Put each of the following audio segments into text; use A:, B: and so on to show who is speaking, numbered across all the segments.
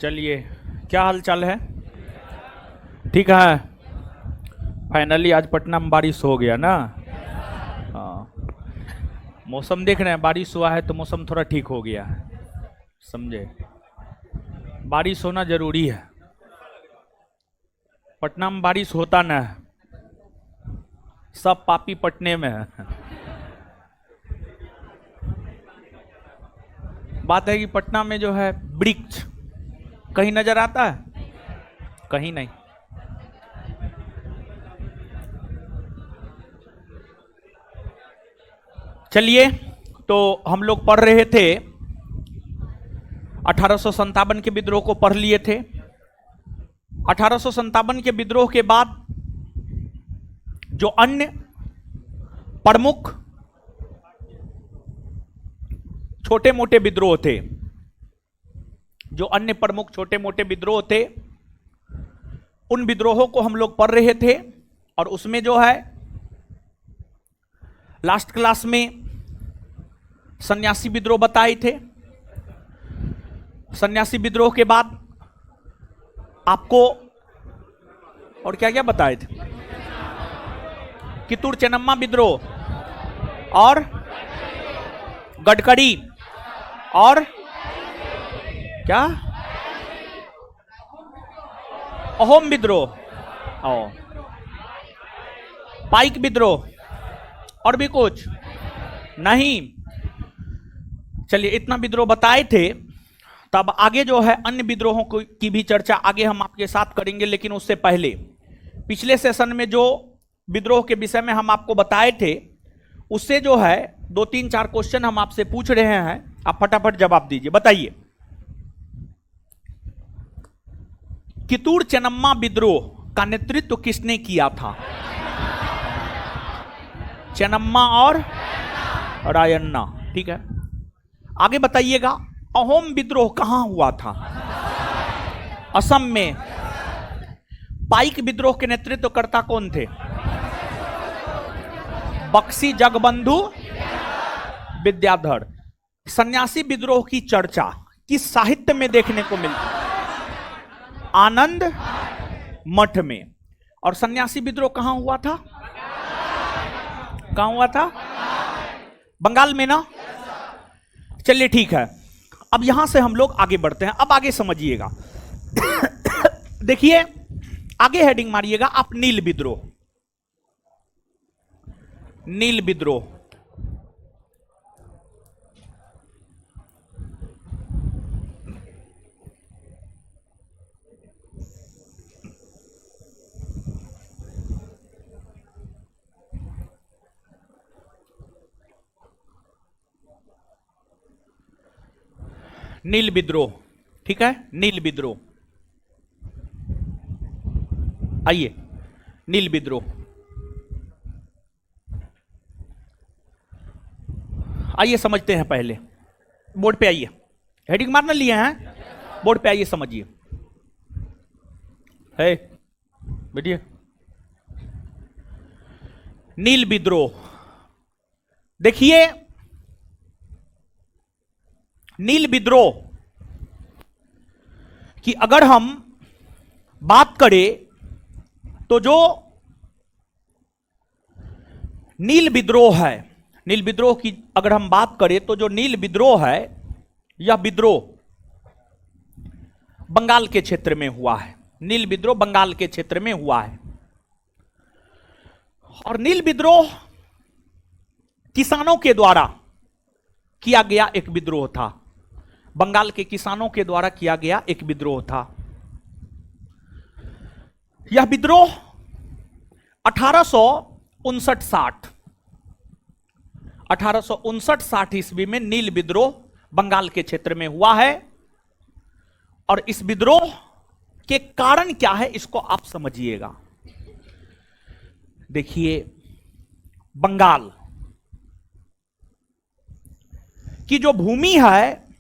A: चलिए, क्या हाल चाल है? ठीक है। फाइनली आज पटना में बारिश हो गया ना। हाँ, मौसम देख रहे हैं, बारिश हुआ है तो मौसम थोड़ा ठीक हो गया है, समझे? बारिश होना जरूरी है। पटना में बारिश होता ना है, सब पापी पटने में है। बात है कि पटना में जो है वृक्ष कहीं नजर आता है? कहीं नहीं। चलिए, तो हम लोग पढ़ रहे थे 1857 के विद्रोह को पढ़ लिए थे। 1857 के विद्रोह के बाद जो अन्य प्रमुख छोटे मोटे विद्रोह थे, जो अन्य प्रमुख छोटे मोटे विद्रोह थे, उन विद्रोहों को हम लोग पढ़ रहे थे। और उसमें जो है लास्ट क्लास में सन्यासी विद्रोह बताए थे। सन्यासी विद्रोह के बाद आपको और क्या क्या बताए थे? कित्तूर चेन्नम्मा विद्रोह और गडकरी और क्या, अहोम विद्रोह और पाइक विद्रोह और भी कुछ नहीं। चलिए, इतना विद्रोह बताए थे। तब आगे जो है अन्य विद्रोहों की भी चर्चा आगे हम आपके साथ करेंगे, लेकिन उससे पहले पिछले सेशन में जो विद्रोह के विषय में हम आपको बताए थे, उससे जो है 2-3-4 क्वेश्चन हम आपसे पूछ रहे हैं, आप फटाफट जवाब दीजिए। बताइए, कित्तूर चेन्नम्मा विद्रोह का नेतृत्व किसने किया था? चेन्नम्मा और रायन्ना। ठीक है, आगे बताइएगा, अहोम विद्रोह कहां हुआ था? असम में। पाइक विद्रोह के नेतृत्वकर्ता कौन थे? बक्सी जगबंधु विद्याधर। सन्यासी विद्रोह की चर्चा किस साहित्य में देखने को मिलती? आनंद मठ में। और सन्यासी विद्रोह कहां हुआ था? कहां हुआ था? बंगाल में ना। चलिए ठीक है, अब यहां से हम लोग आगे बढ़ते हैं। अब आगे समझिएगा। देखिए, आगे हेडिंग मारिएगा आप, नील विद्रोह। नील विद्रोह। नील विद्रोह, ठीक है, नील विद्रोह। आइए, नील विद्रोह। आइए समझते हैं। पहले बोर्ड पे आइए, हेडिंग मारना लिए हैं, बोर्ड पे आइए, समझिए। है बैठिए। नील विद्रोह, देखिए, नील विद्रोह की अगर हम बात करें तो जो नील विद्रोह है, नील विद्रोह की अगर हम बात करें तो जो नील विद्रोह है, यह विद्रोह बंगाल के क्षेत्र में हुआ है। नील विद्रोह बंगाल के क्षेत्र में हुआ है। और नील विद्रोह किसानों के द्वारा किया गया एक विद्रोह था। बंगाल के किसानों के द्वारा किया गया एक विद्रोह था। यह विद्रोह 1859-60 ईस्वी में नील विद्रोह बंगाल के क्षेत्र में हुआ है। और इस विद्रोह के कारण क्या है, इसको आप समझिएगा। देखिए, बंगाल की जो भूमि है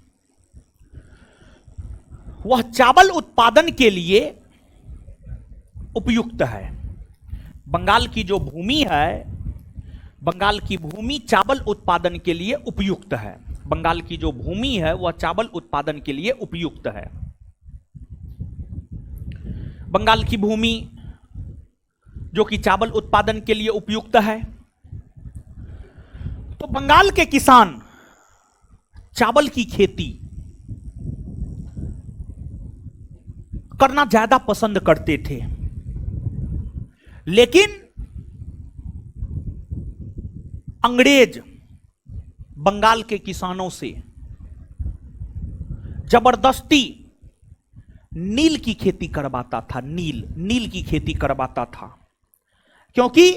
A: वह चावल उत्पादन के लिए उपयुक्त है। बंगाल की जो भूमि है, बंगाल की भूमि चावल उत्पादन के लिए उपयुक्त है। बंगाल की जो भूमि है वह चावल उत्पादन के लिए उपयुक्त है। बंगाल की भूमि जो कि चावल उत्पादन के लिए उपयुक्त है। तो बंगाल के किसान चावल की खेती करना ज्यादा पसंद करते थे, लेकिन अंग्रेज बंगाल के किसानों से जबरदस्ती नील की खेती करवाता था। नील की खेती करवाता था, क्योंकि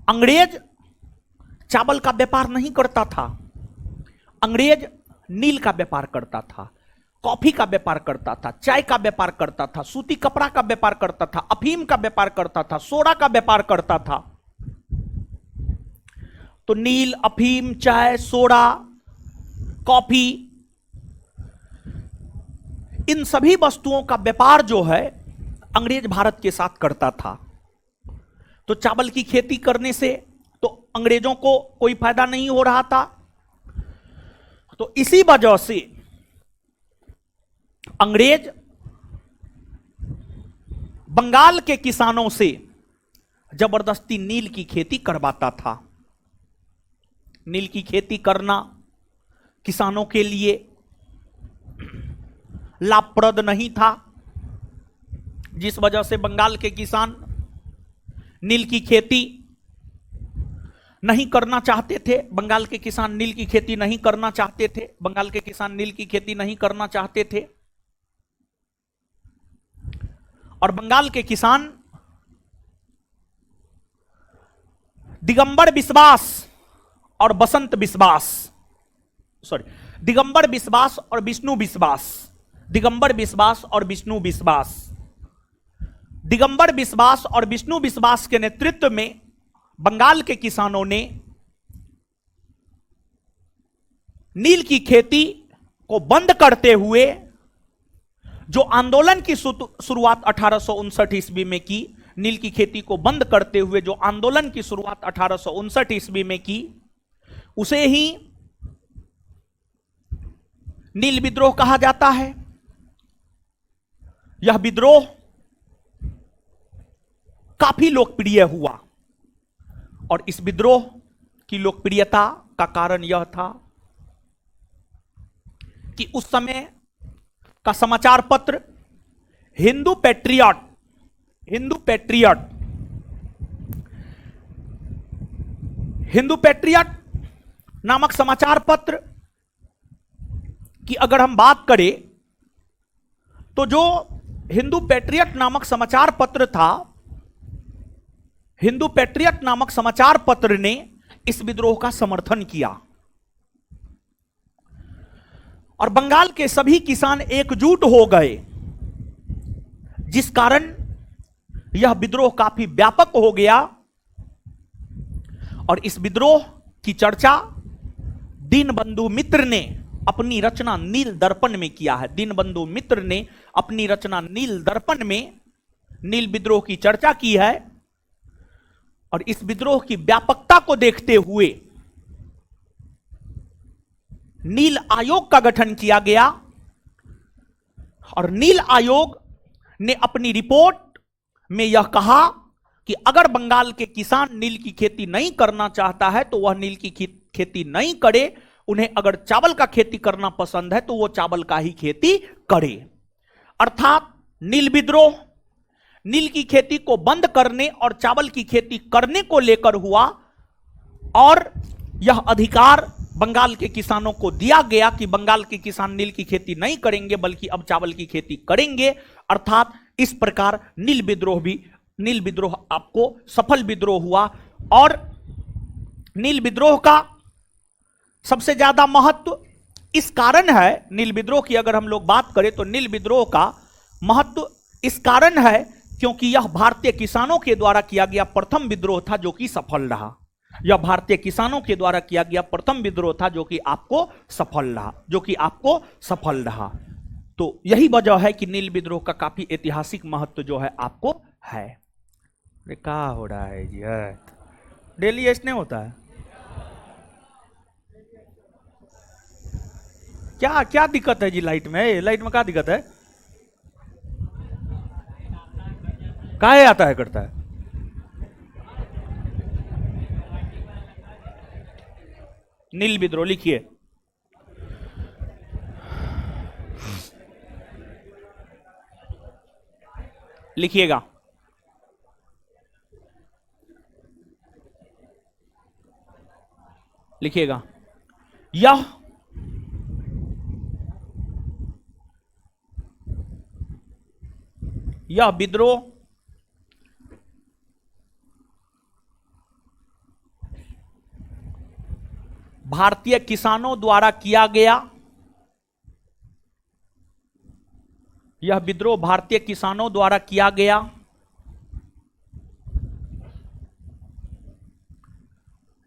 A: अंग्रेज चावल का व्यापार नहीं करता था, अंग्रेज नील का व्यापार करता था, कॉफी का व्यापार करता था, चाय का व्यापार करता था, सूती कपड़ा का व्यापार करता था, अफीम का व्यापार करता था, सोडा का व्यापार करता था। तो नील, अफीम, चाय, सोडा, कॉफी, इन सभी वस्तुओं का व्यापार जो है अंग्रेज भारत के साथ करता था। तो चावल की खेती करने से तो अंग्रेजों को कोई फायदा नहीं हो रहा था। तो इसी वजह से अंग्रेज बंगाल के किसानों से जबरदस्ती नील की खेती करवाता था। नील की खेती करना किसानों के लिए लाभप्रद नहीं था, जिस वजह से बंगाल के किसान नील की खेती नहीं करना चाहते थे। बंगाल के किसान नील की खेती नहीं करना चाहते थे। बंगाल के किसान नील की खेती नहीं करना चाहते थे। और बंगाल के किसान दिगंबर विश्वास और बसंत विश्वास, दिगंबर विश्वास और विष्णु विश्वास, दिगंबर विश्वास और विष्णु विश्वास, दिगंबर विश्वास और विष्णु विश्वास के नेतृत्व में बंगाल के किसानों ने नील की खेती को बंद करते हुए जो आंदोलन की शुरुआत 1859 ईस्वी में की, नील की खेती को बंद करते हुए जो आंदोलन की शुरुआत 1859 ईस्वी में की, उसे ही नील विद्रोह कहा जाता है। यह विद्रोह काफी लोकप्रिय हुआ और इस विद्रोह की लोकप्रियता का कारण यह था कि उस समय का समाचार पत्र हिंदू पैट्रियट नामक समाचार पत्र की अगर हम बात करें तो जो हिंदू पैट्रियट नामक समाचार पत्र था, हिंदू पैट्रियट नामक समाचार पत्र ने इस विद्रोह का समर्थन किया और बंगाल के सभी किसान एकजुट हो गए, जिस कारण यह विद्रोह काफी व्यापक हो गया। और इस विद्रोह की चर्चा दीनबंधु मित्र ने अपनी रचना नील दर्पण में किया है। दीनबंधु मित्र ने अपनी रचना नील दर्पण में नील विद्रोह की चर्चा की है और इस विद्रोह की व्यापकता को देखते हुए नील आयोग का गठन किया गया और नील आयोग ने अपनी रिपोर्ट में यह कहा कि अगर बंगाल के किसान नील की खेती नहीं करना चाहता है तो वह नील की खेती नहीं करे। उन्हें अगर चावल का खेती करना पसंद है तो वो चावल का ही खेती करे। अर्थात नील विद्रोह नील की खेती को बंद करने और चावल की खेती करने को लेकर हुआ और यह अधिकार बंगाल के किसानों को दिया गया कि बंगाल के किसान नील की खेती नहीं करेंगे बल्कि अब चावल की खेती करेंगे। अर्थात इस प्रकार नील विद्रोह आपको सफल विद्रोह हुआ। और नील विद्रोह का सबसे ज्यादा महत्व इस कारण है, नील विद्रोह की अगर हम लोग बात करें तो नील विद्रोह का महत्व इस कारण है क्योंकि यह भारतीय किसानों के द्वारा किया गया प्रथम विद्रोह था जो कि सफल रहा। यह भारतीय किसानों के द्वारा किया गया प्रथम विद्रोह था जो कि आपको सफल रहा। तो यही वजह है कि नील विद्रोह का काफी ऐतिहासिक महत्व जो है आपको है। अरे क्या हो रहा है जी? है डेली ऐसे नहीं होता है क्या? क्या दिक्कत है जी? लाइट में क्या दिक्कत है? काहे आता है करता है? नील विद्रोह लिखिए। लिखिएगा। लिखिएगा। यह विद्रोह भारतीय किसानों द्वारा किया गया। यह विद्रोह भारतीय किसानों द्वारा किया गया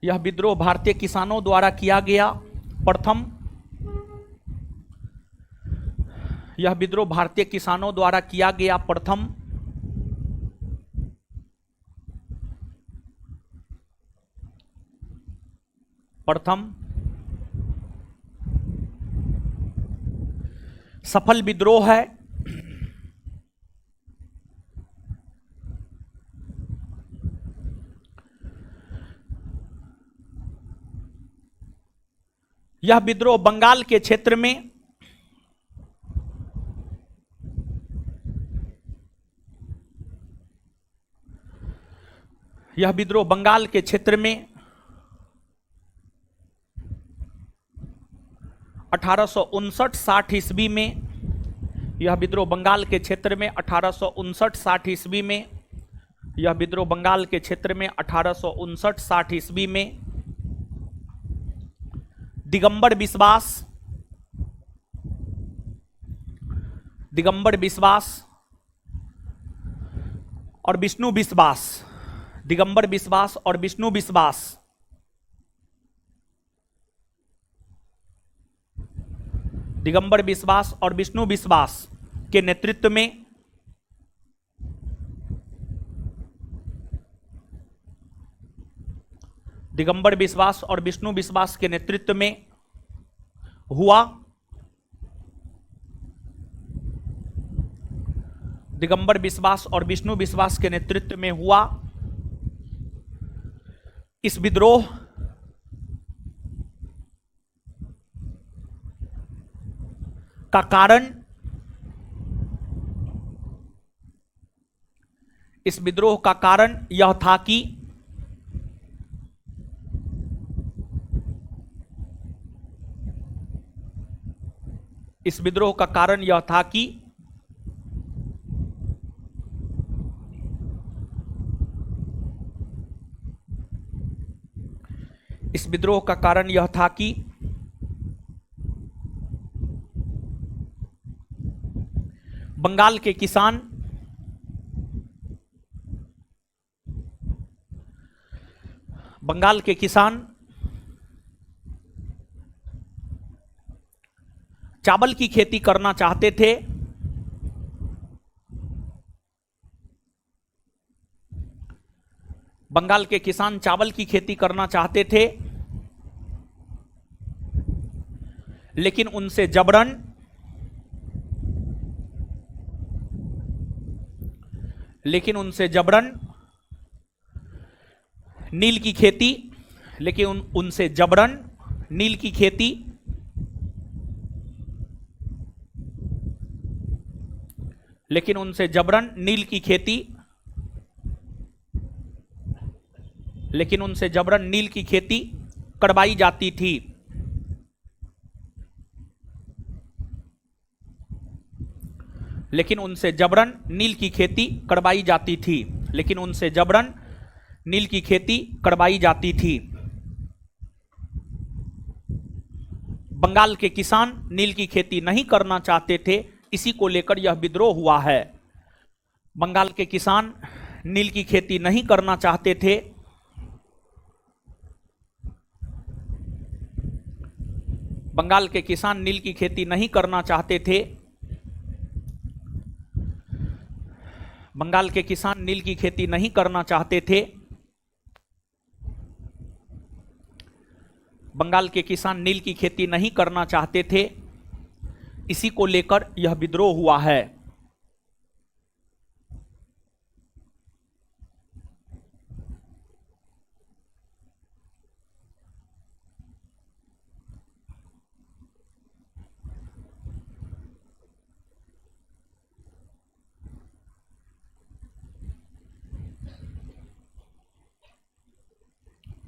A: यह विद्रोह भारतीय किसानों द्वारा किया गया प्रथम। यह विद्रोह भारतीय किसानों द्वारा किया गया प्रथम सफल विद्रोह है। यह विद्रोह बंगाल के क्षेत्र में यह विद्रोह बंगाल के क्षेत्र में 1859-60 ईस्वी में यह विद्रोह बंगाल के क्षेत्र में 1859-60 ईस्वी में यह विद्रोह बंगाल के क्षेत्र में 1859-60 ईस्वी में दिगंबर विश्वास और विष्णु विश्वास दिगंबर विश्वास और विष्णु विश्वास दिगंबर विश्वास और विष्णु विश्वास के नेतृत्व में दिगंबर विश्वास और विष्णु विश्वास के नेतृत्व में हुआ। दिगंबर विश्वास और विष्णु विश्वास के नेतृत्व में हुआ। इस विद्रोह का कारण यह था कि इस विद्रोह का कारण यह था कि इस विद्रोह का कारण यह था कि बंगाल के किसान चावल की खेती करना चाहते थे। बंगाल के किसान चावल की खेती करना चाहते थे, लेकिन उनसे जबरन नील की खेती करवाई जाती थी। लेकिन उनसे जबरन नील की खेती करवाई जाती थी। बंगाल के किसान नील की खेती नहीं करना चाहते थे, इसी को लेकर यह विद्रोह हुआ है। बंगाल के किसान नील की खेती नहीं करना चाहते थे, बंगाल के किसान नील की खेती नहीं करना चाहते थे। बंगाल के किसान नील की खेती नहीं करना चाहते थे। बंगाल के किसान नील की खेती नहीं करना चाहते थे, इसी को लेकर यह विद्रोह हुआ है।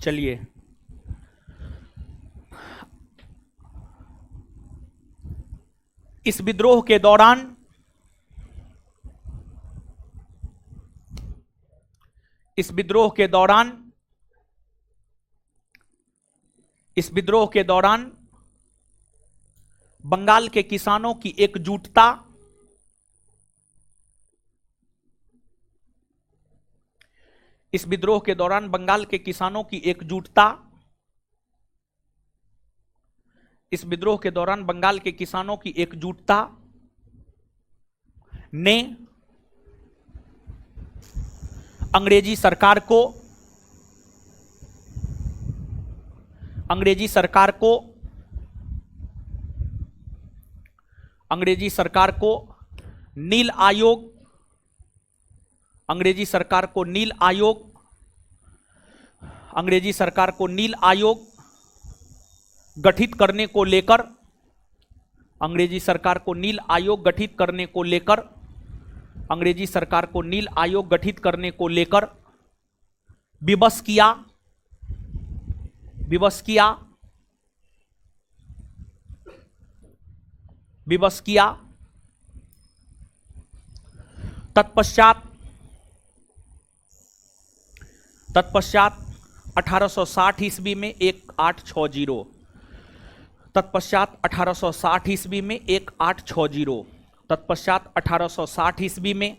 A: चलिए, इस विद्रोह के दौरान इस विद्रोह के दौरान बंगाल के किसानों की एकजुटता इस विद्रोह के दौरान बंगाल के किसानों की एकजुटता इस विद्रोह के दौरान बंगाल के किसानों की एकजुटता ने अंग्रेजी सरकार को नील आयोग गठित करने को लेकर विवश किया। तत्पश्चात 1860 ईस्वी में 1860 तत्पश्चात 1860 ईस्वी में 1860 तत्पश्चात 1860 ईस्वी में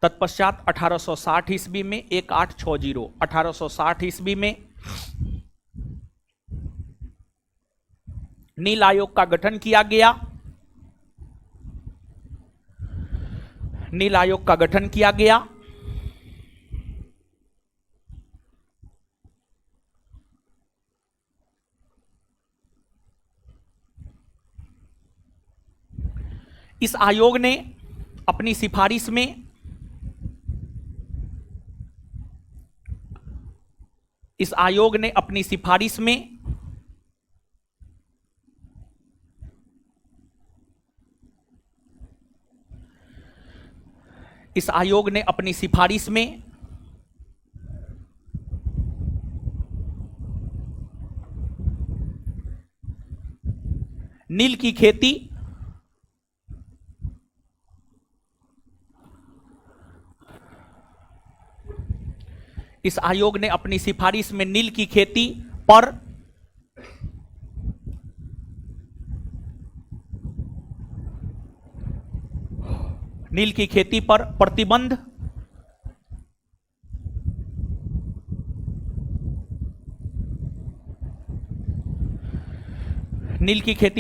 A: 1860 ईस्वी में 1860 1860 ईस्वी में नील आयोग का गठन किया गया। नील आयोग का गठन किया गया। इस आयोग ने अपनी सिफारिश में इस आयोग ने अपनी सिफारिश में इस आयोग ने अपनी सिफारिश में नील की खेती इस आयोग ने अपनी सिफारिश में नील की खेती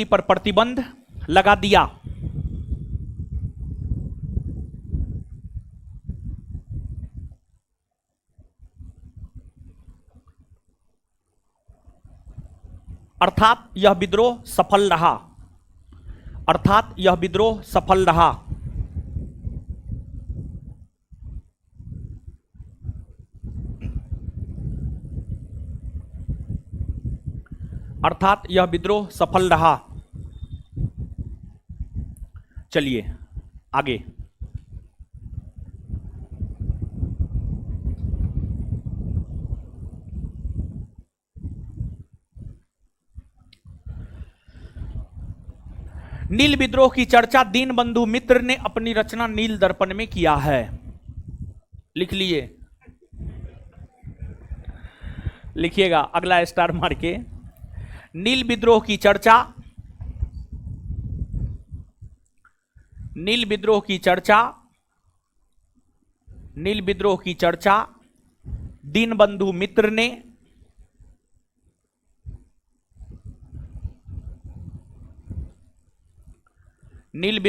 A: पर प्रतिबंध लगा दिया। अर्थात यह विद्रोह सफल रहा। अर्थात यह विद्रोह सफल रहा। अर्थात यह विद्रोह सफल रहा। चलिए आगे। नील विद्रोह की चर्चा दीनबंधु मित्र ने अपनी रचना नील दर्पण में किया है। लिख लिए, लिखिएगा अगला स्टार मार के। नील विद्रोह की चर्चा दीनबंधु मित्र ने नील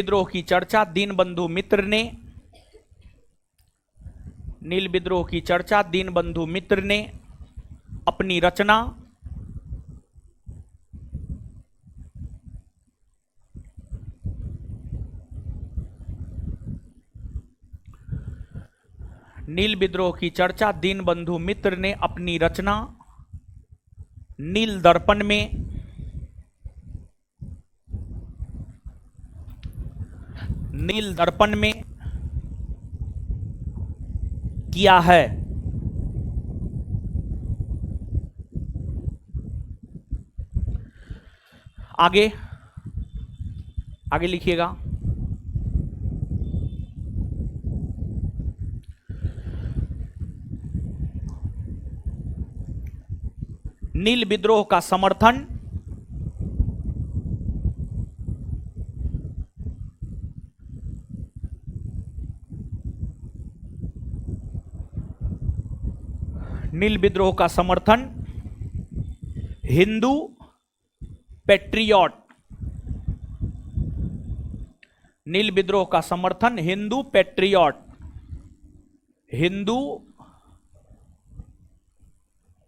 A: विद्रोह की चर्चा दीनबंधु मित्र ने अपनी रचना नील विद्रोह की चर्चा दीनबंधु मित्र ने अपनी रचना नील दर्पण में किया है। आगे आगे लिखिएगा। नील विद्रोह का समर्थन नील विद्रोह का समर्थन हिंदू पैट्रियट, नील विद्रोह का समर्थन हिंदू पैट्रियट, हिंदू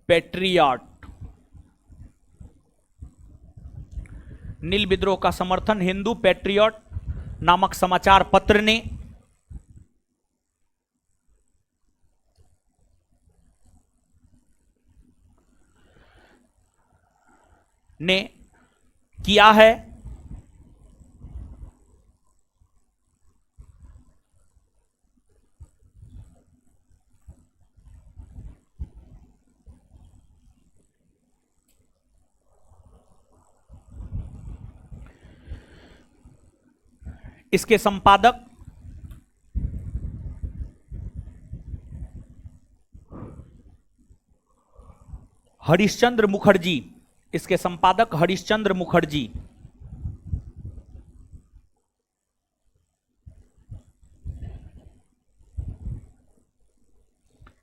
A: पैट्रियट, नील विद्रोह का समर्थन हिंदू पैट्रियट नामक समाचार पत्र ने किया है। इसके संपादक हरिश्चंद्र मुखर्जी, इसके संपादक हरिश्चंद्र मुखर्जी,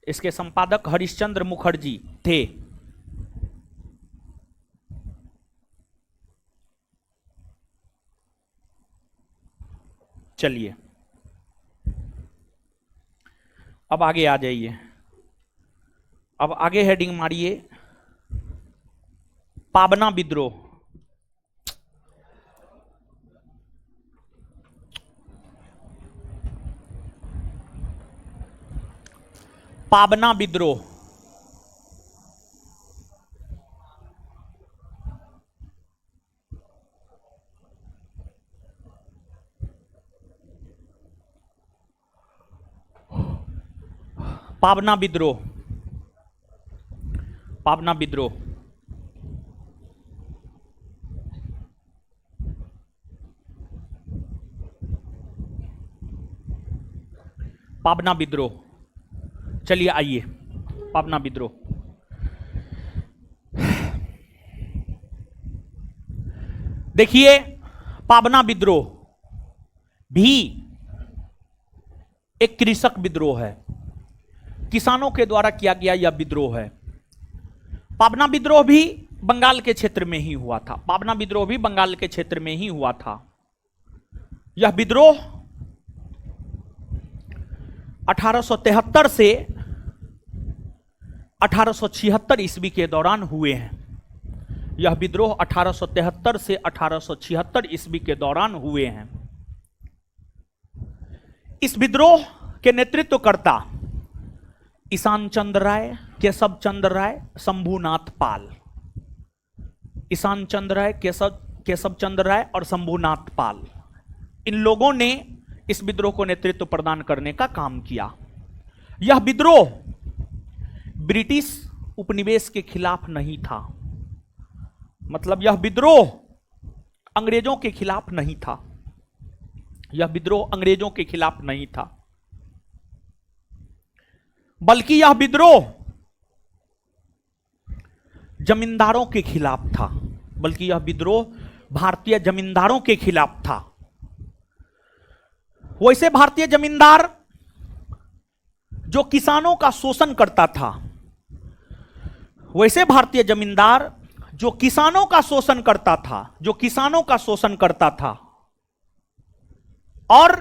A: इसके संपादक हरिश्चंद्र मुखर्जी थे। चलिए अब आगे आ जाइए। अब आगे हेडिंग मारिए पाबना विद्रोह। पाबना विद्रोह, पाबना विद्रोह, पाबना विद्रोह, पाबना विद्रोह। चलिए आइए पाबना विद्रोह। देखिए पाबना विद्रोह भी एक कृषक विद्रोह है, किसानों के द्वारा किया गया यह विद्रोह है। पाबना विद्रोह भी बंगाल के क्षेत्र में ही हुआ था, पाबना विद्रोह भी बंगाल के क्षेत्र में ही हुआ था। यह विद्रोह 1873 से 1876 ईस्वी के दौरान हुए हैं। यह विद्रोह 1873 से 1876 ईस्वी के दौरान हुए हैं। इस विद्रोह के नेतृत्वकर्ता ईशान चंद्र राय, केशव चंद्र राय, शंभुनाथ पाल, ईशान चंद्र राय, केशव चंद्र राय और शंभुनाथ पाल, इन लोगों ने इस विद्रोह को नेतृत्व प्रदान करने का काम किया। यह विद्रोह ब्रिटिश उपनिवेश के खिलाफ नहीं था, मतलब यह विद्रोह अंग्रेजों के खिलाफ नहीं था, यह विद्रोह अंग्रेजों के खिलाफ नहीं था, बल्कि यह विद्रोह जमींदारों के खिलाफ था, बल्कि यह विद्रोह भारतीय जमींदारों के खिलाफ था। वैसे भारतीय जमींदार जो किसानों का शोषण करता था, वैसे भारतीय जमींदार जो किसानों का शोषण करता था, जो किसानों का शोषण करता था और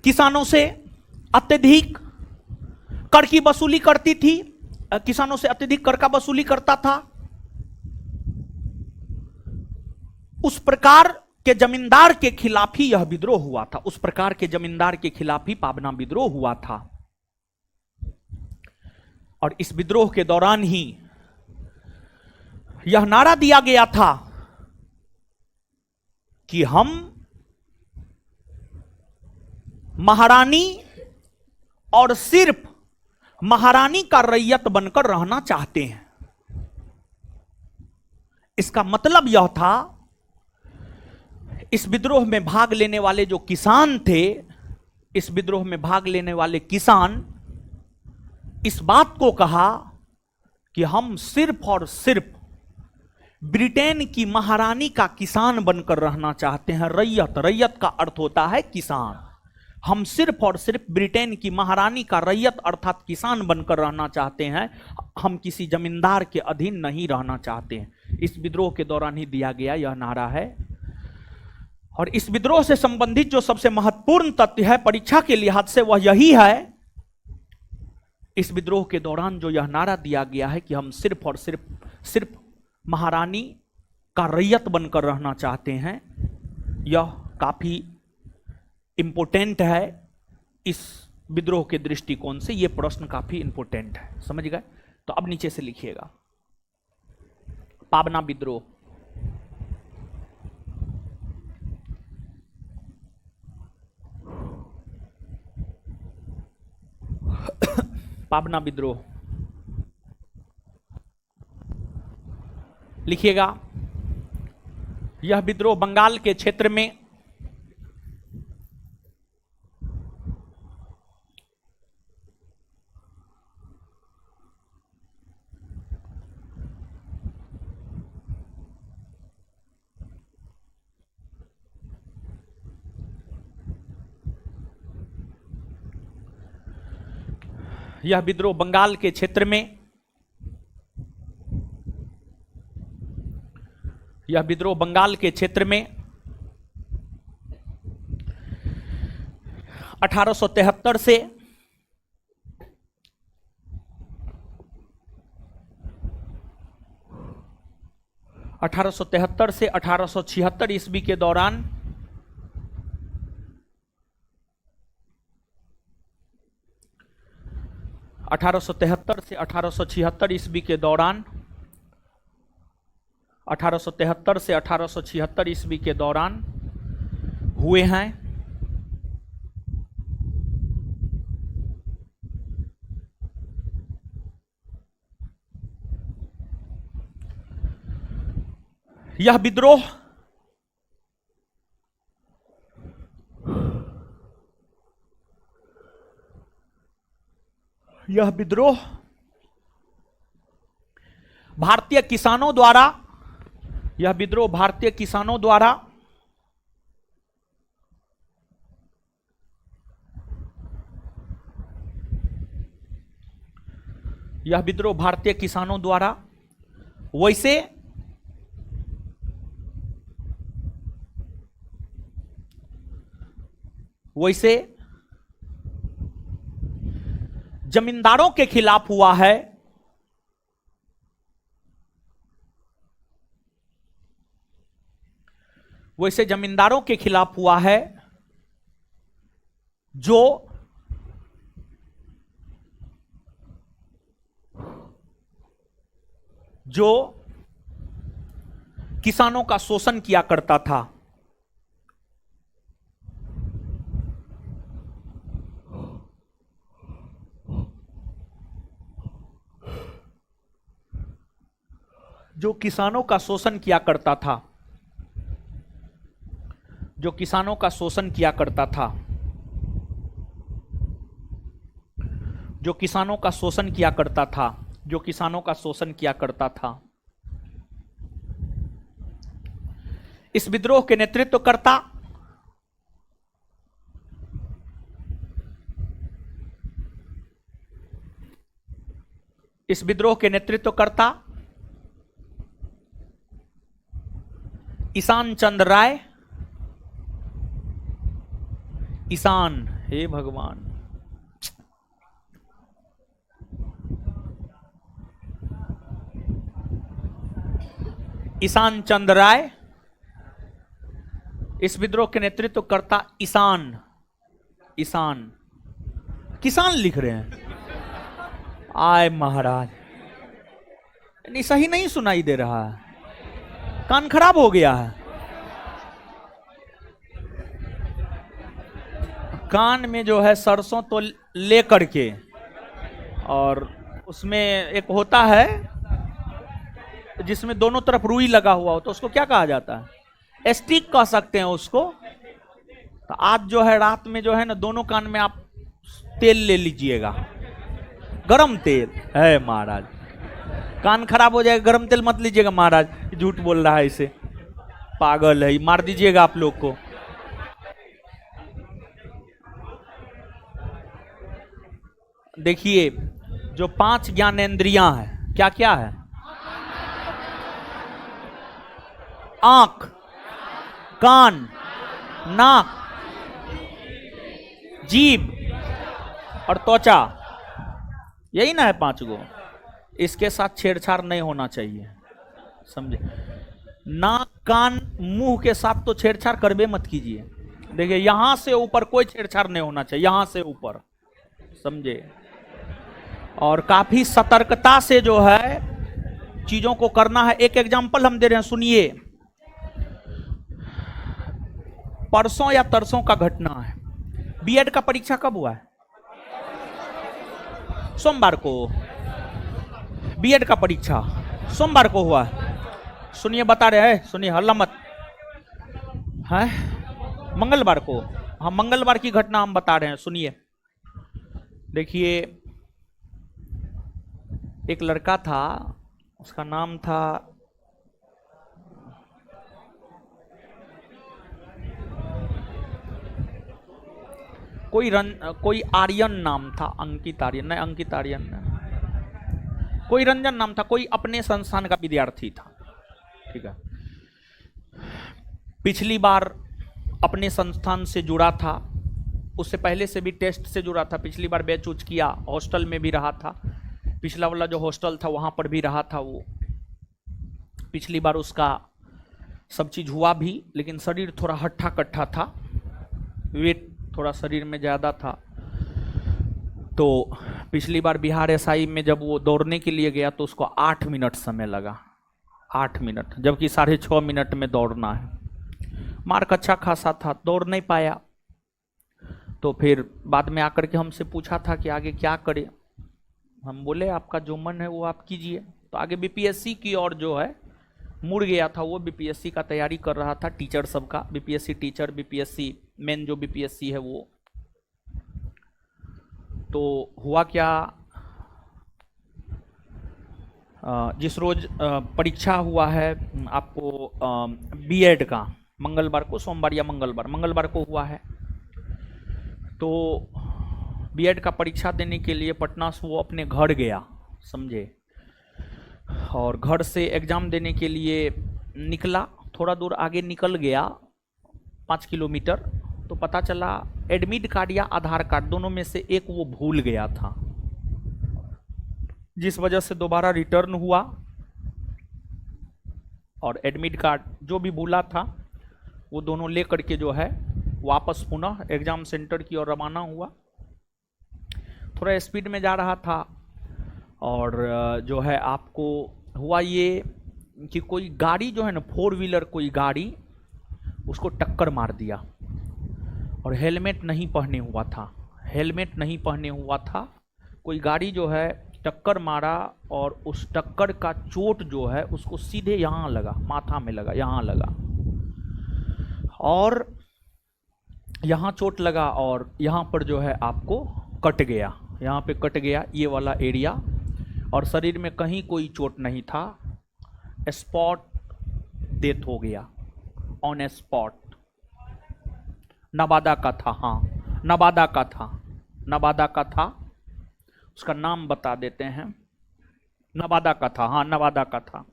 A: किसानों से अत्यधिक कर की वसूली करती थी, किसानों से अत्यधिक कर का वसूली करता था, उस प्रकार के जमींदार के खिलाफ ही यह विद्रोह हुआ था, उस प्रकार के जमींदार के खिलाफ ही पाबना विद्रोह हुआ था। और इस विद्रोह के दौरान ही यह नारा दिया गया था कि हम महारानी और सिर्फ महारानी का रैयत बनकर रहना चाहते हैं। इसका मतलब यह था, इस विद्रोह में भाग लेने वाले जो किसान थे, इस विद्रोह में भाग लेने वाले किसान इस बात को कहा कि हम सिर्फ और सिर्फ ब्रिटेन की महारानी का किसान बनकर रहना चाहते हैं। रैयत, रैयत का अर्थ होता है किसान। हम सिर्फ और सिर्फ ब्रिटेन की महारानी का रैयत अर्थात किसान बनकर रहना चाहते हैं, हम किसी जमींदार के अधीन नहीं रहना चाहते हैं। इस विद्रोह के दौरान ही दिया गया यह नारा है। और इस विद्रोह से संबंधित जो सबसे महत्वपूर्ण तथ्य है परीक्षा के लिहाज से, वह यही है, इस विद्रोह के दौरान जो यह नारा दिया गया है कि हम सिर्फ और सिर्फ महारानी का रैयत बनकर रहना चाहते हैं, यह काफी इंपोर्टेंट है। इस विद्रोह के दृष्टिकोण से यह प्रश्न काफी इंपोर्टेंट है, समझ गए? तो अब नीचे से लिखिएगा, पाबना विद्रोह। पाबना विद्रोह लिखिएगा। यह विद्रोह बंगाल के क्षेत्र में यह विद्रोह बंगाल के क्षेत्र में, यह विद्रोह बंगाल के क्षेत्र में 1873 से 1876 ईस्वी के दौरान 1873 से 1876 ईस्वी के दौरान 1873 से 1876 ईस्वी के दौरान हुए हैं। यह विद्रोह भारतीय किसानों द्वारा, यह विद्रोह भारतीय किसानों द्वारा यह विद्रोह भारतीय किसानों द्वारा वैसे जमींदारों के खिलाफ हुआ है, वैसे जमींदारों के खिलाफ हुआ है जो किसानों का शोषण किया करता था। जो किसानों का शोषण किया करता था, जो किसानों का शोषण किया करता था, जो किसानों का शोषण किया करता था, जो किसानों का शोषण किया करता था। इस विद्रोह के नेतृत्वकर्ता इस विद्रोह के नेतृत्वकर्ता ईशान चंद्र राय, ईशान, हे भगवान, ईशान चंद्र राय, इस विद्रोह के नेतृत्वकर्ता ईशान, ईशान, किसान लिख रहे हैं, आय महाराज, नहीं सही नहीं सुनाई दे रहा है, कान खराब हो गया है, कान में जो है सरसों तो ले करके, और उसमें एक होता है जिसमें दोनों तरफ रुई लगा हुआ हो तो उसको क्या कहा जाता है? स्टिक कह सकते हैं उसको। तो आज जो है रात में जो है ना, दोनों कान में आप तेल ले लीजिएगा, गरम तेल है महाराज। कान खराब हो जाएगा, गरम तेल मत लीजिएगा महाराज, झूठ बोल रहा है इसे, पागल है, मार दीजिएगा आप लोग को। देखिए, जो 5 ज्ञानेंद्रियां हैं, क्या क्या है? आंख, कान, नाक, जीभ और त्वचा, यही ना है 5 गो। इसके साथ छेड़छाड़ नहीं होना चाहिए, समझे? नाक, कान, मुंह के साथ तो छेड़छाड़ करबे मत कीजिए। देखिए, यहां से ऊपर कोई छेड़छाड़ नहीं होना चाहिए, यहां से ऊपर, समझे? और काफी सतर्कता से जो है चीजों को करना है। एक एग्जांपल हम दे रहे हैं, सुनिए। परसों या तरसों का घटना है, बीएड का परीक्षा कब हुआ है? सोमवार को। बीएड का परीक्षा सोमवार को हुआ है। सुनिए, बता रहे हैं, सुनिए, हल्ला मत है। मंगलवार को, हाँ मंगलवार की घटना हम बता रहे हैं, सुनिए। देखिए, एक लड़का था, उसका नाम था कोई आर्यन नाम था, अंकित आर्यन नहीं, अंकित आर्यन नहीं, कोई रंजन नाम था, कोई अपने संस्थान का विद्यार्थी था, ठीक है। पिछली बार अपने संस्थान से जुड़ा था, उससे पहले से भी टेस्ट से जुड़ा था, पिछली बार बैच उच किया, हॉस्टल में भी रहा था, पिछला वाला जो हॉस्टल था वहां पर भी रहा था वो। पिछली बार उसका सब चीज हुआ भी, लेकिन शरीर थोड़ा हट्ठा कट्ठा था, वेट थोड़ा शरीर में ज्यादा था। तो पिछली बार बिहार एसआई में जब वो दौड़ने के लिए गया तो उसको 8 मिनट समय लगा, 8 मिनट, जबकि 6.5 मिनट में दौड़ना है। मार्क अच्छा खासा था, दौड़ नहीं पाया। तो फिर बाद में आकर के हमसे पूछा था कि आगे क्या करे। हम बोले आपका जो मन है वो आप कीजिए। तो आगे बीपीएससी की ओर जो है मुड़ गया था वो, बीपीएससी का तैयारी कर रहा था, टीचर सबका, बीपीएससी टीचर, बीपीएससी मेन जो बीपीएससी है वो। तो हुआ क्या, जिस रोज परीक्षा हुआ है आपको बीएड का, मंगलवार को, सोमवार या मंगलवार को हुआ है। तो बीएड का परीक्षा देने के लिए पटना से वो अपने घर गया, समझे, और घर से एग्जाम देने के लिए निकला। थोड़ा दूर आगे निकल गया, 5 किलोमीटर, तो पता चला एडमिट कार्ड या आधार कार्ड दोनों में से एक वो भूल गया था, जिस वजह से दोबारा रिटर्न हुआ और एडमिट कार्ड जो भी भूला था वो दोनों लेकर के जो है वापस पुनः एग्जाम सेंटर की ओर रवाना हुआ। थोड़ा स्पीड में जा रहा था और जो है आपको हुआ ये कि कोई गाड़ी जो है ना, 4 व्हीलर कोई गाड़ी उसको टक्कर मार दिया, और हेलमेट नहीं पहने हुआ था, हेलमेट नहीं पहने हुआ था। कोई गाड़ी जो है टक्कर मारा और उस टक्कर का चोट जो है उसको सीधे यहाँ लगा, माथा में लगा, यहाँ लगा, और यहाँ चोट लगा और यहाँ पर जो है आपको कट गया, यहाँ पे कट गया ये वाला एरिया, और शरीर में कहीं कोई चोट नहीं था। स्पॉट डेथ हो गया, ऑन स्पॉट। नवादा का था, हाँ नवादा का था, नवादा का था, उसका नाम बता देते हैं, नवादा का था, हाँ नवादा का था,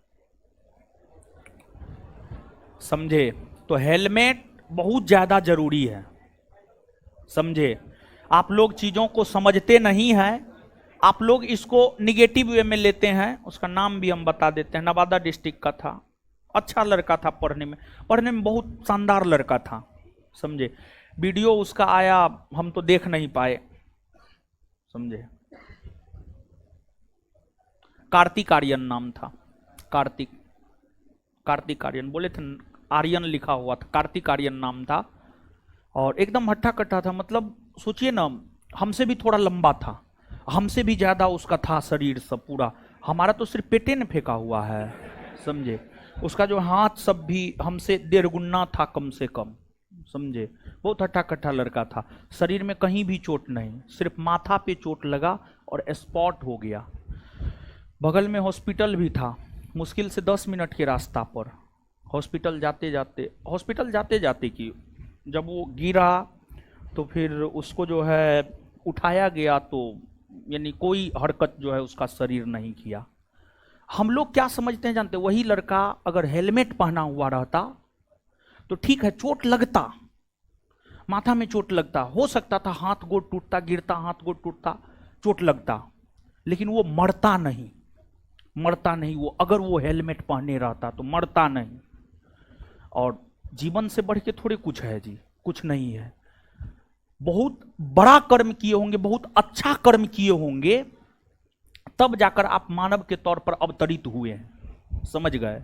A: समझे। तो हेलमेट बहुत ज़्यादा जरूरी है, समझे। आप लोग चीज़ों को समझते नहीं हैं, आप लोग इसको निगेटिव वे में लेते हैं। उसका नाम भी हम बता देते हैं, नवादा डिस्ट्रिक्ट का था, अच्छा लड़का था, पढ़ने में बहुत शानदार लड़का था, समझे। वीडियो उसका आया, हम तो देख नहीं पाए, समझे। कार्तिक आर्यन नाम था, कार्तिक आर्यन, बोले थे आर्यन लिखा हुआ था, कार्तिक आर्यन नाम था, और एकदम हट्ठा कट्ठा था। मतलब सोचिए ना, हमसे भी थोड़ा लंबा था, हमसे भी ज्यादा उसका था शरीर सब पूरा, हमारा तो सिर्फ पेटे ने फेंका हुआ है, समझे। उसका जो हाथ सब भी हमसे 1.5 गुना था कम से कम, समझे। बहुत हट्टा कट्टा लड़का था, शरीर में कहीं भी चोट नहीं, सिर्फ माथा पे चोट लगा और स्पॉट हो गया। बगल में हॉस्पिटल भी था, मुश्किल से 10 मिनट के रास्ता पर। हॉस्पिटल जाते जाते कि जब वो गिरा तो फिर उसको जो है उठाया गया, तो यानी कोई हरकत जो है उसका शरीर नहीं किया। हम लोग क्या समझते हैं जानते, वही लड़का अगर हेलमेट पहना हुआ रहता तो ठीक है, चोट लगता, माथा में चोट लगता, हो सकता था हाथ गोड़ टूटता, गिरता हाथ गोड़ टूटता, चोट लगता, लेकिन वो मरता नहीं वो। अगर वो हेलमेट पहने रहता तो मरता नहीं। और जीवन से बढ़ के थोड़े कुछ है जी, कुछ नहीं है। बहुत बड़ा कर्म किए होंगे, बहुत अच्छा कर्म किए होंगे, तब जाकर आप मानव के तौर पर अवतरित हुए हैं, समझ गए।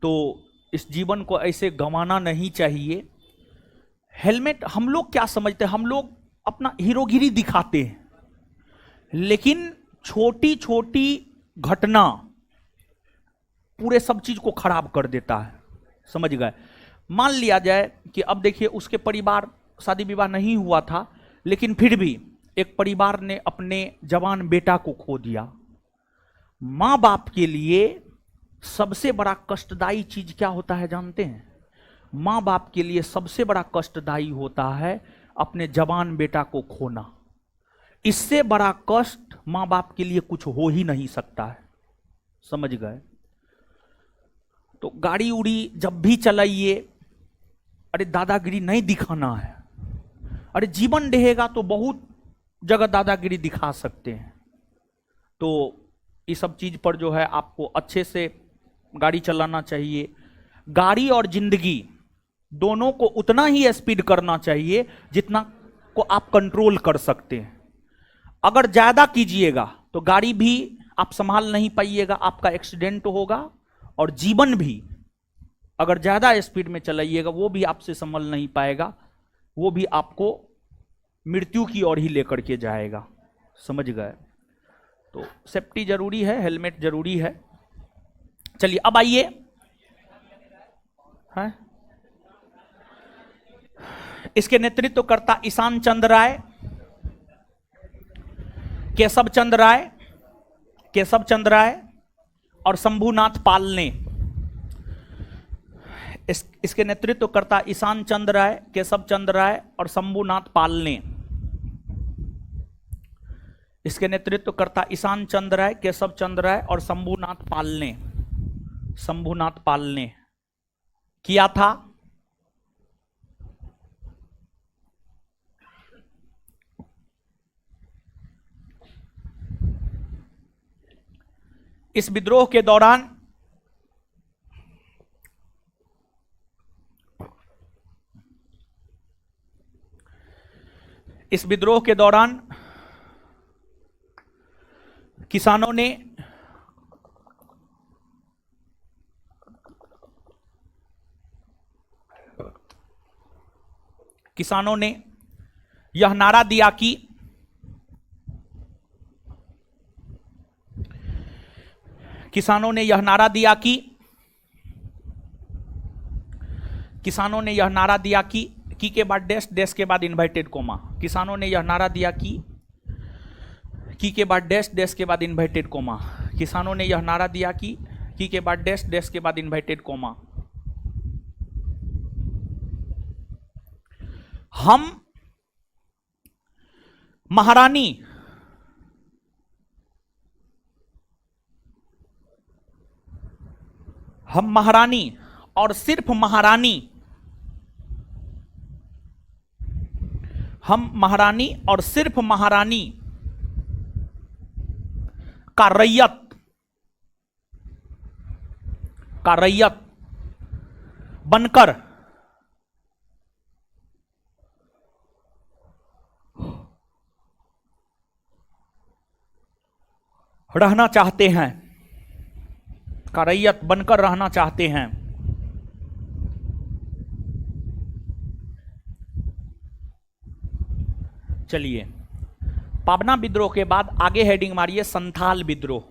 A: तो इस जीवन को ऐसे गंवाना नहीं चाहिए। हेलमेट हम लोग क्या समझते हैं, हम लोग अपना हीरोगिरी दिखाते हैं, लेकिन छोटी छोटी घटना पूरे सब चीज को खराब कर देता है, समझ गए। मान लिया जाए कि अब देखिए उसके परिवार, शादी विवाह नहीं हुआ था, लेकिन फिर भी एक परिवार ने अपने जवान बेटा को खो दिया। मां बाप के लिए सबसे बड़ा कष्टदायी चीज क्या होता है जानते हैं? मां बाप के लिए सबसे बड़ा कष्टदायी होता है अपने जवान बेटा को खोना। इससे बड़ा कष्ट मां बाप के लिए कुछ हो ही नहीं सकता है, समझ गए। तो गाड़ी उड़ी जब भी चलाइए, अरे दादागिरी नहीं दिखाना है। अरे जीवन रहेगा तो बहुत जगह दादागिरी दिखा सकते हैं। तो इस सब चीज पर जो है आपको अच्छे से गाड़ी चलाना चाहिए। गाड़ी और जिंदगी दोनों को उतना ही स्पीड करना चाहिए जितना को आप कंट्रोल कर सकते हैं। अगर ज्यादा कीजिएगा तो गाड़ी भी आप संभाल नहीं पाइएगा, आपका एक्सीडेंट होगा, और जीवन भी अगर ज्यादा स्पीड में चलाइएगा वो भी आपसे संभल नहीं पाएगा, वो भी आपको मृत्यु की ओर ही लेकर के जाएगा, समझ गए। तो सेफ्टी जरूरी है, हेलमेट जरूरी है। चलिए अब आइए, है इसके नेतृत्व करता ईशान चंद्र राय, केशव चंद्र राय और शंभुनाथ पाल ने। इसके नेतृत्व करता ईशान चंद्र राय, केशव चंद्र राय और शंभुनाथ पाल ने। इसके नेतृत्व करता ईशान चंद्र राय, केशव चंद्र राय और शंभुनाथ पाल ने किया था। इस विद्रोह के दौरान किसानों ने यह नारा दिया कि की के बाद डैश, डैश के बाद इन्वर्टेड कोमा। किसानों ने यह नारा दिया कि के बाद डैश, डैश के बाद इन्वर्टेड कोमा। किसानों ने यह नारा दिया कि के बाद डैश, डैश के बाद इन्वर्टेड कोमा। हम महारानी और सिर्फ महारानी, हम महारानी और सिर्फ महारानी का रैयत बनकर रहना चाहते हैं, का रैयत बनकर रहना चाहते हैं। चलिए, पाबना विद्रोह के बाद आगे हेडिंग मारिए संथाल विद्रोह।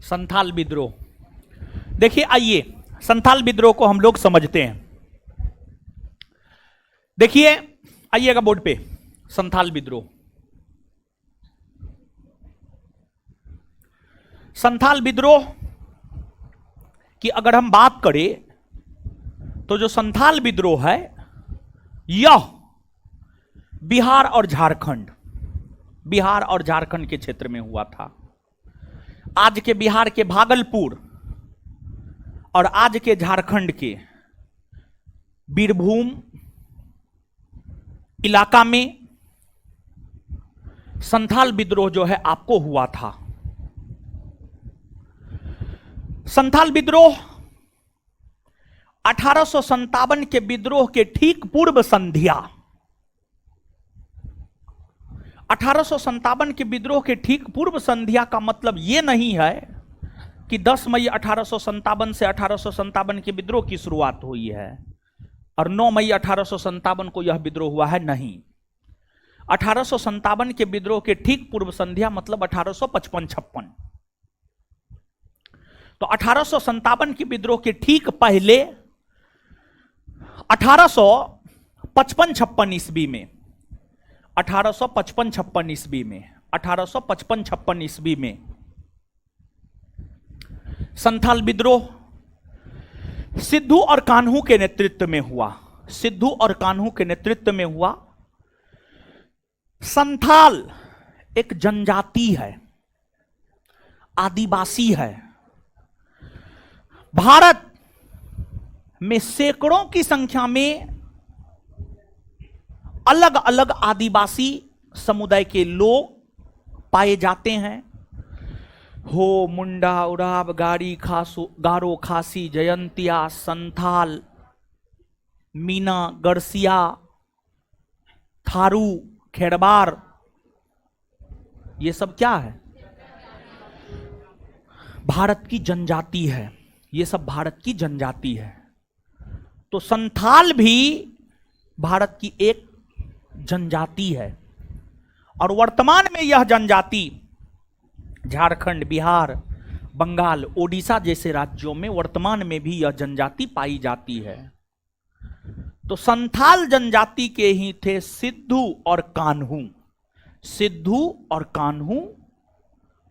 A: संथाल विद्रोह। देखिए, आइए संथाल विद्रोह को हम लोग समझते हैं। देखिए, आइएगा बोर्ड पे, संथाल विद्रोह। संथाल विद्रोह की अगर हम बात करें तो जो संथाल विद्रोह है यह बिहार और झारखंड के क्षेत्र में हुआ था। आज के बिहार के भागलपुर और आज के झारखंड के बीरभूम इलाका में संथाल विद्रोह जो है आपको हुआ था। संथाल विद्रोह 1857 के विद्रोह के ठीक पूर्व संध्या, 1857 के विद्रोह के ठीक पूर्व संध्या का मतलब यह नहीं है कि 10 मई 1857 से 1857 के विद्रोह की शुरुआत हुई है और 9 मई 1857 को यह विद्रोह हुआ है, नहीं। 1857 के विद्रोह के ठीक पूर्व संध्या मतलब 1855-56। तो 1857 के विद्रोह के ठीक पहले 1855-56 ईस्वी में 1855-56 ईस्वी में संथाल विद्रोह सिद्धू और कान्हू के नेतृत्व में हुआ। सिद्धू और कान्हू के नेतृत्व में हुआ। संथाल एक जनजाति है, आदिवासी है। भारत में सैकड़ों की संख्या में अलग अलग आदिवासी समुदाय के लोग पाए जाते हैं। हो, मुंडा, उराव, गारो, खासी, जयंतिया, संथाल, मीना, गड़सिया, थारू, खेड़बार, ये सब क्या है? भारत की जनजाति है। ये सब भारत की जनजाति है। तो संथाल भी भारत की एक जनजाति है और वर्तमान में यह जनजाति झारखंड, बिहार, बंगाल, ओडिशा जैसे राज्यों में वर्तमान में भी यह जनजाति पाई जाती है। तो संथाल जनजाति के ही थे सिद्धू और कान्हू। सिद्धू और कान्हू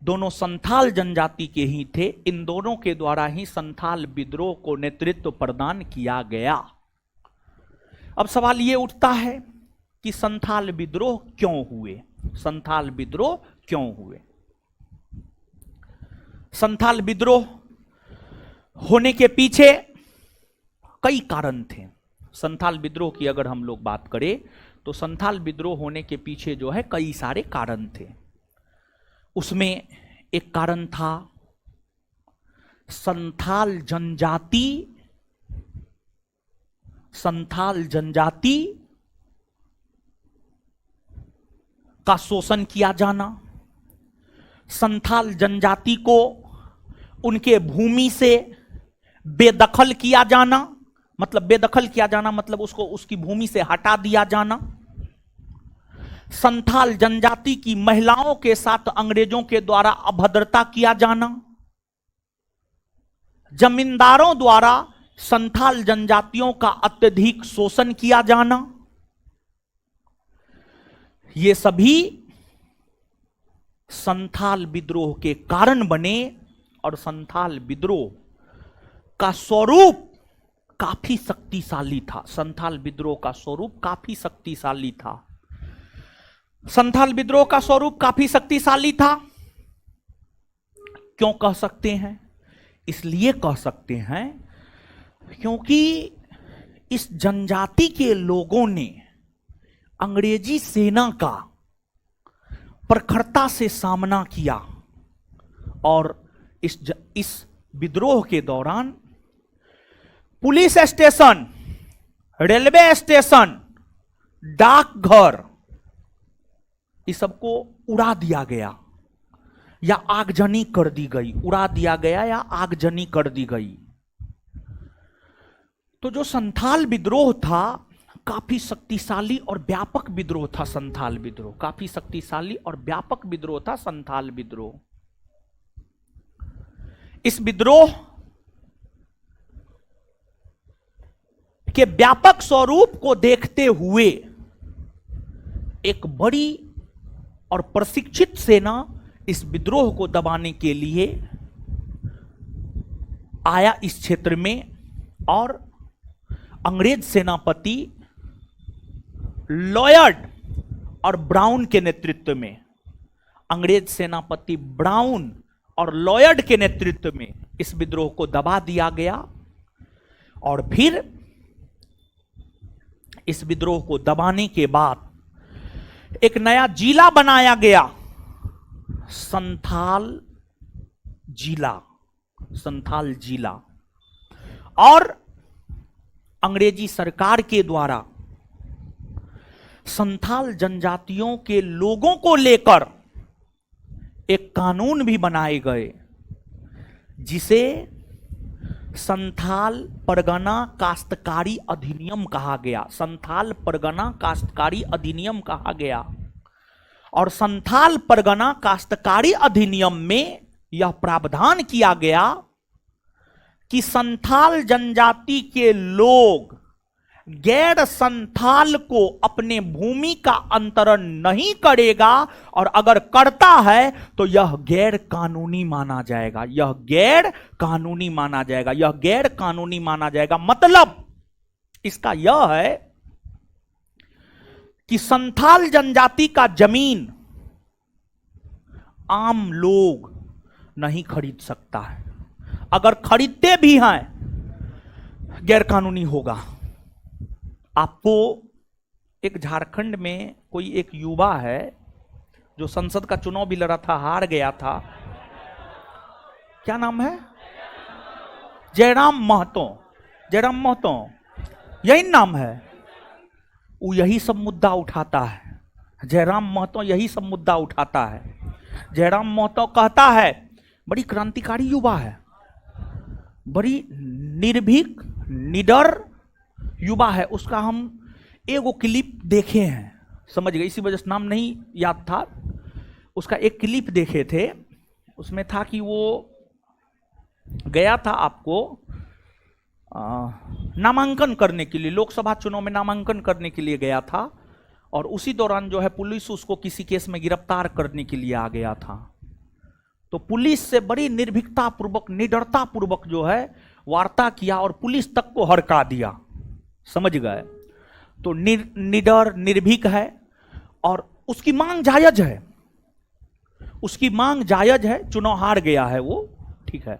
A: दोनों संथाल जनजाति के ही थे। इन दोनों के द्वारा ही संथाल विद्रोह को नेतृत्व प्रदान किया गया। अब सवाल यह उठता है कि संथाल विद्रोह क्यों हुए? संथाल विद्रोह क्यों हुए? संथाल विद्रोह होने के पीछे कई कारण थे। संथाल विद्रोह की अगर हम लोग बात करें तो संथाल विद्रोह होने के पीछे जो है कई सारे कारण थे। उसमें एक कारण था संथाल जनजाति का शोषण किया जाना, संथाल जनजाति को उनके भूमि से बेदखल किया जाना, मतलब उसको उसकी भूमि से हटा दिया जाना, संथाल जनजाति की महिलाओं के साथ अंग्रेजों के द्वारा अभद्रता किया जाना, जमींदारों द्वारा संथाल जनजातियों का अत्यधिक शोषण किया जाना, ये सभी संथाल विद्रोह के कारण बने। और संथाल विद्रोह का स्वरूप काफी शक्तिशाली था। संथाल विद्रोह का स्वरूप काफी शक्तिशाली था। संथाल विद्रोह का स्वरूप काफी शक्तिशाली था। क्यों कह सकते हैं? इसलिए कह सकते हैं क्योंकि इस जनजाति के लोगों ने अंग्रेजी सेना का प्रखरता से सामना किया और इस विद्रोह के दौरान पुलिस स्टेशन, रेलवे स्टेशन, डाकघर, इस सबको उड़ा दिया गया या आगजनी कर दी गई। उड़ा दिया गया या आगजनी कर दी गई। तो जो संथाल विद्रोह था काफी शक्तिशाली और व्यापक विद्रोह था। संथाल विद्रोह काफी शक्तिशाली और व्यापक विद्रोह था। संथाल विद्रोह इस विद्रोह के व्यापक स्वरूप को देखते हुए एक बड़ी और प्रशिक्षित सेना इस विद्रोह को दबाने के लिए आया इस क्षेत्र में, और अंग्रेज सेनापति लॉयड और ब्राउन के नेतृत्व में, अंग्रेज सेनापति ब्राउन और लॉयड के नेतृत्व में इस विद्रोह को दबा दिया गया। और फिर इस विद्रोह को दबाने के बाद एक नया जिला बनाया गया, संथाल जिला, संथाल जिला। और अंग्रेजी सरकार के द्वारा संथाल जनजातियों के लोगों को लेकर एक कानून भी बनाए गए, जिसे संथाल परगना काश्तकारी अधिनियम कहा गया। संथाल परगना काश्तकारी अधिनियम कहा गया। और संथाल परगना काश्तकारी अधिनियम में यह प्रावधान किया गया कि संथाल जनजाति के लोग गैर संथाल को अपने भूमि का अंतरण नहीं करेगा, और अगर करता है तो यह गैर कानूनी माना जाएगा, यह गैर कानूनी माना जाएगा, यह गैर कानूनी माना जाएगा। मतलब इसका यह है कि संथाल जनजाति का जमीन आम लोग नहीं खरीद सकता है, अगर खरीदते भी हैं गैर कानूनी होगा। आपको एक झारखंड में कोई एक युवा है जो संसद का चुनाव भी लड़ा था, हार गया था, क्या नाम है? जयराम महतो। जयराम महतो यही नाम है। वो यही सब मुद्दा उठाता है, जयराम महतो यही सब मुद्दा उठाता है। जयराम महतो कहता है, बड़ी क्रांतिकारी युवा है, बड़ी निर्भीक निडर युवा है, उसका हम एगो क्लिप देखे हैं, समझ गए, इसी वजह से नाम नहीं याद था। उसका एक क्लिप देखे थे, उसमें था कि वो गया था आपको नामांकन करने के लिए, लोकसभा चुनाव में नामांकन करने के लिए गया था, और उसी दौरान जो है पुलिस उसको किसी केस में गिरफ्तार करने के लिए आ गया था। तो पुलिस से बड़ी निर्भीकता पूर्वक, निडरता पूर्वक जो है वार्ता किया और पुलिस तक को हड़का दिया, समझ गए। तो निडर निर्भीक है और उसकी मांग जायज है, उसकी मांग जायज है। चुनाव हार गया है वो, ठीक है,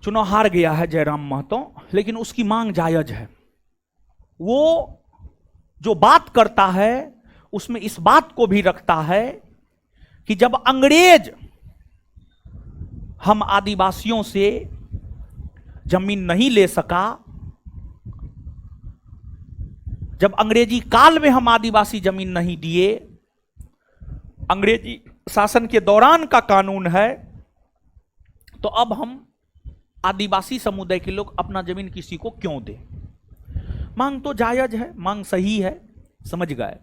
A: चुनाव हार गया है जयराम महतो, लेकिन उसकी मांग जायज है। वो जो बात करता है उसमें इस बात को भी रखता है कि जब अंग्रेज हम आदिवासियों से जमीन नहीं ले सका, जब अंग्रेजी काल में हम आदिवासी जमीन नहीं दिए, अंग्रेजी शासन के दौरान का कानून है, तो अब हम आदिवासी समुदाय के लोग अपना जमीन किसी को क्यों दें? मांग तो जायज है, मांग सही है, समझ गए।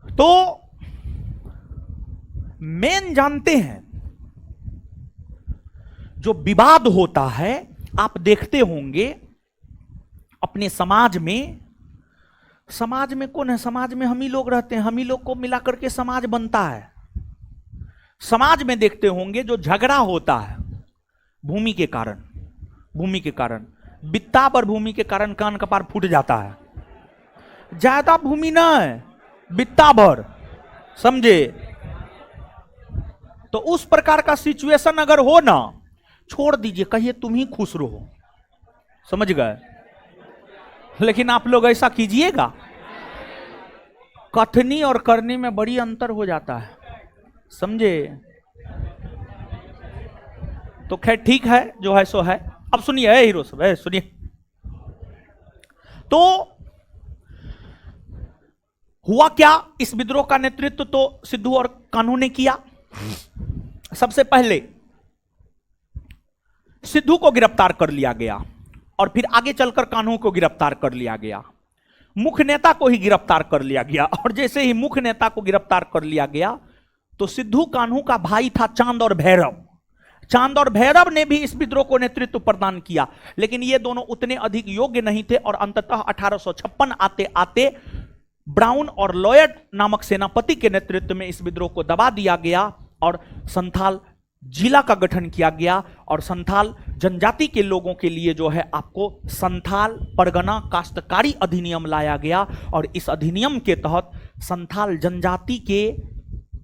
A: तो मेन जानते हैं जो विवाद होता है, आप देखते होंगे अपने समाज में, समाज में कौन है? समाज में हम ही लोग रहते हैं, हम ही लोग को मिलाकर के समाज बनता है। समाज में देखते होंगे जो झगड़ा होता है भूमि के कारण, भूमि के कारण, बित्ता पर भूमि के कारण कान कपार फूट जाता है। ज्यादा भूमि ना है, बित्ता भर, समझे? तो उस प्रकार का सिचुएशन अगर हो ना, छोड़ दीजिए, कहिए तुम ही खुश रहो, समझ गए। लेकिन आप लोग ऐसा कीजिएगा, कथनी और करनी में बड़ी अंतर हो जाता है, समझे? तो खैर ठीक है, जो है सो है। अब सुनिए हीरो सब है, सुनिए। तो हुआ क्या, इस विद्रोह का नेतृत्व तो सिद्धू और कान्हू ने किया। सबसे पहले सिद्धू को गिरफ्तार कर लिया गया और फिर आगे चलकर कान्हू को गिरफ्तार कर लिया गया। मुख्य नेता को ही गिरफ्तार कर लिया गया, और जैसे ही मुख्य नेता को गिरफ्तार कर लिया गया तो सिद्धू कान्हू का भाई था चांद और भैरव। चांद और भैरव ने भी इस विद्रोह को नेतृत्व प्रदान किया, लेकिन ये दोनों उतने अधिक योग्य नहीं थे और अंततः 1856 आते आते ब्राउन और लॉयड नामक सेनापति के नेतृत्व में इस विद्रोह को दबा दिया गया और संथाल जिला का गठन किया गया और संथाल जनजाति के लोगों के लिए जो है आपको संथाल परगना काश्तकारी अधिनियम लाया गया और इस अधिनियम के तहत संथाल जनजाति के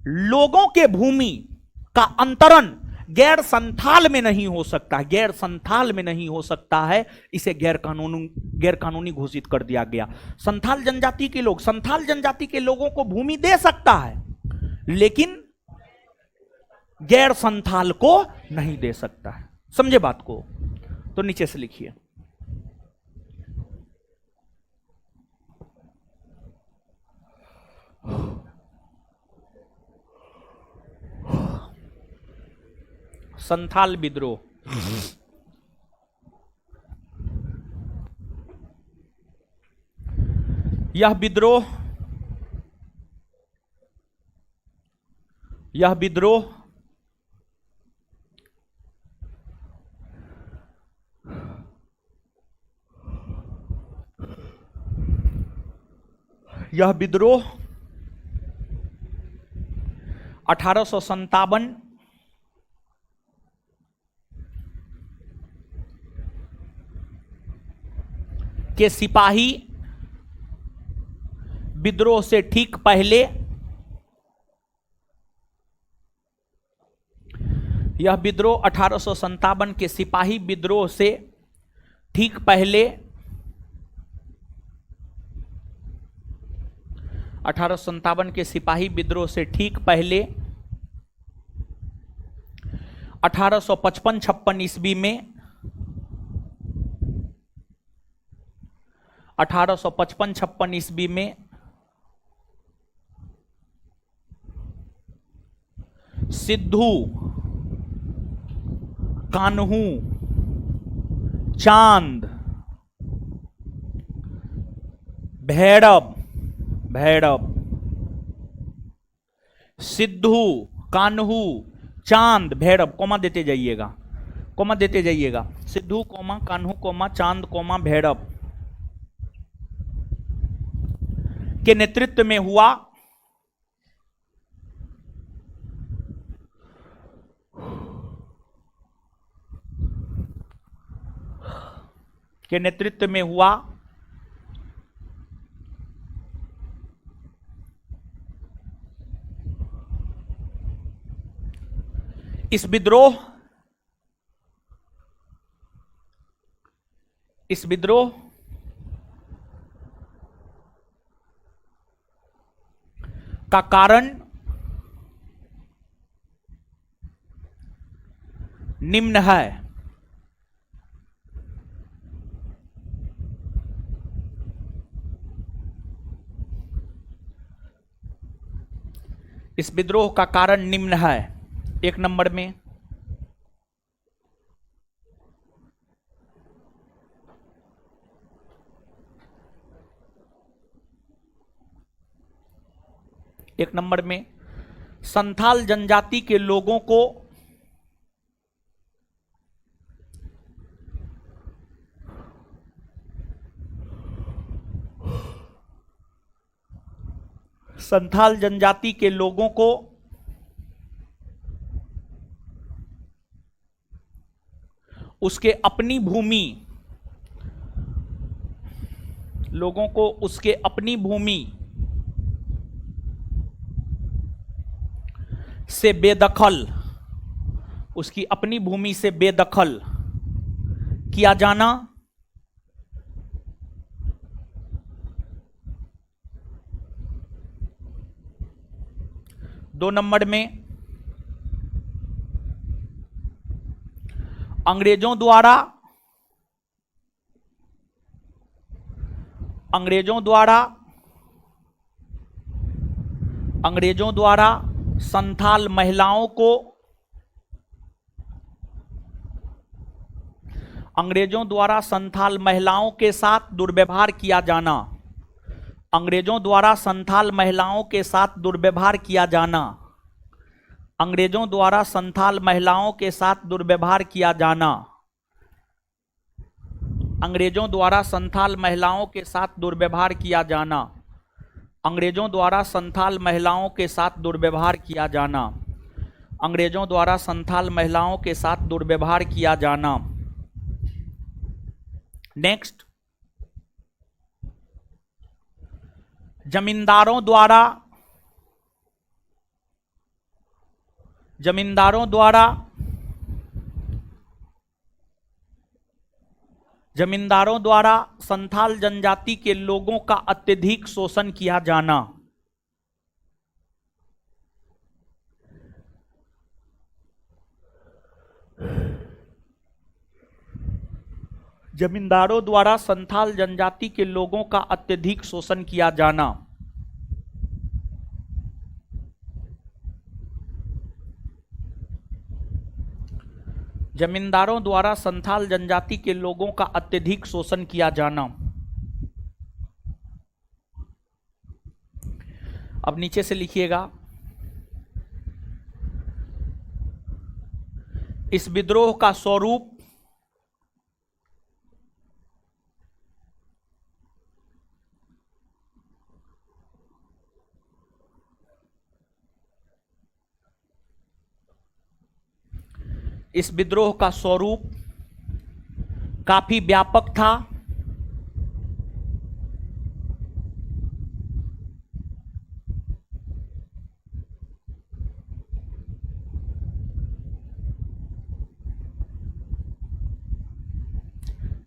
A: लोगों के भूमि का अंतरण गैर संथाल में नहीं हो सकता, गैर संथाल में नहीं हो सकता है, इसे गैर कानूनी घोषित कर दिया गया। संथाल जनजाति के लोग संथाल जनजाति के लोगों को भूमि दे सकता है, लेकिन गैर संथाल को नहीं दे सकता है। समझे बात को? तो नीचे से लिखिए। संथाल विद्रोह। यह विद्रोह यह विद्रोह यह विद्रोह 1857 के सिपाही विद्रोह से ठीक पहले, यह विद्रोह 1857 के सिपाही विद्रोह से ठीक पहले 1857 के सिपाही विद्रोह से ठीक पहले 1855-56 ईस्वी में 1855-56 ईस्वी में सिद्धू, कान्हू, चांद, भैरव सिद्धू, कान्हू, चांद, भैरव, कोमा देते जाइएगा, कोमा देते जाइएगा, सिद्धू कोमा कान्हू कोमा चांद कोमा भैरव के नेतृत्व में हुआ इस विद्रोह का कारण निम्न है। इस विद्रोह का कारण निम्न है। एक नंबर में संथाल जनजाति के लोगों को उसके अपनी भूमि से बेदखल किया जाना, दो नंबर में अंग्रेजों द्वारा संथाल महिलाओं को के साथ दुर्व्यवहार किया जाना, अंग्रेजों द्वारा संथाल महिलाओं के साथ दुर्व्यवहार किया जाना। अंग्रेजों द्वारा संथाल महिलाओं के साथ दुर्व्यवहार किया जाना। अंग्रेजों द्वारा संथाल महिलाओं के साथ दुर्व्यवहार किया जाना। अंग्रेजों द्वारा संथाल महिलाओं के साथ दुर्व्यवहार किया जाना। नेक्स्ट, जमींदारों द्वारा संथाल जनजाति के लोगों का अत्यधिक शोषण किया जाना। जमींदारों द्वारा संथाल जनजाति के लोगों का अत्यधिक शोषण किया जाना। जमींदारों द्वारा संथाल जनजाति के लोगों का अत्यधिक शोषण किया जाना। अब नीचे से लिखिएगा, इस विद्रोह का स्वरूप काफी व्यापक था।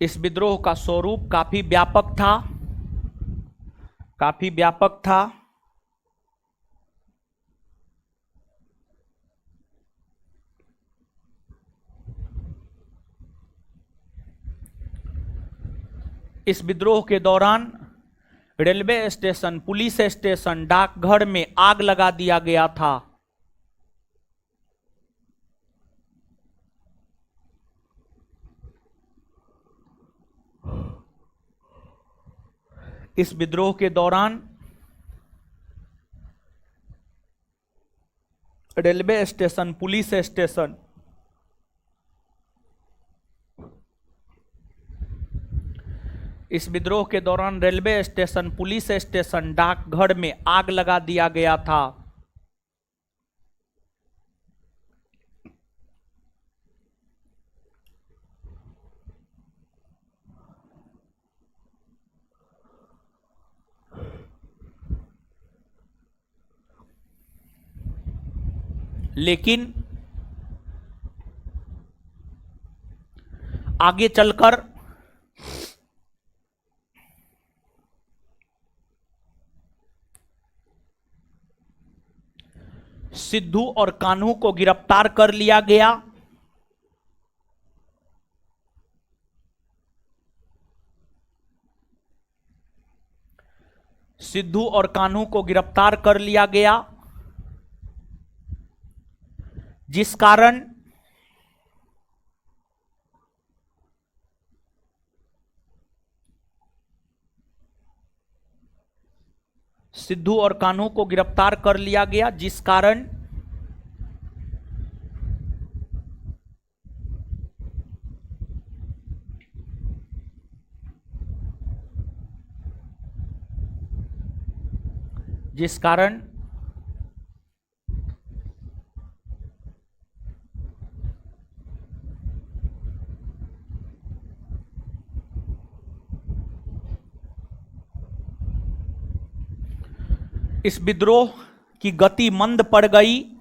A: इस विद्रोह का स्वरूप काफी व्यापक था। इस विद्रोह के दौरान रेलवे स्टेशन, पुलिस स्टेशन, डाकघर में आग लगा दिया गया था। इस विद्रोह के दौरान रेलवे स्टेशन, पुलिस स्टेशन, इस विद्रोह के दौरान रेलवे स्टेशन, पुलिस स्टेशन, डाकघर में आग लगा दिया गया था। लेकिन आगे चलकर सिद्धू और कान्हू को गिरफ्तार कर लिया गया। सिद्धू और कान्हू को गिरफ्तार कर लिया गया, जिस कारण सिद्धू और कान्हू को गिरफ्तार कर लिया गया, जिस कारण इस विद्रोह की गति मंद पड़ गई।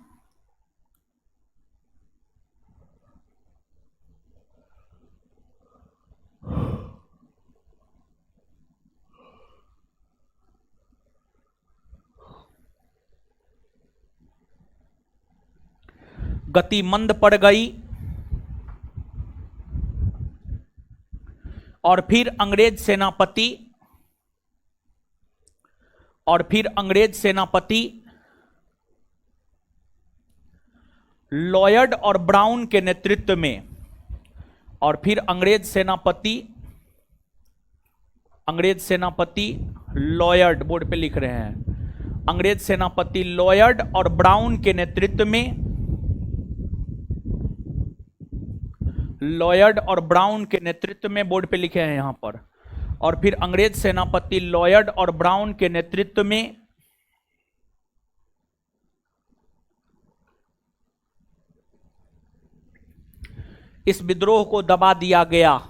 A: गति मंद पड़ गई और फिर अंग्रेज सेनापति लॉयड और ब्राउन के नेतृत्व में, अंग्रेज सेनापति लॉयड, बोर्ड पे लिख रहे हैं, अंग्रेज सेनापति लॉयड और ब्राउन के नेतृत्व में लॉयड और ब्राउन के नेतृत्व में, बोर्ड पे लिखे हैं यहां पर, और फिर अंग्रेज सेनापति लॉयड और ब्राउन के नेतृत्व में इस विद्रोह को दबा दिया गया।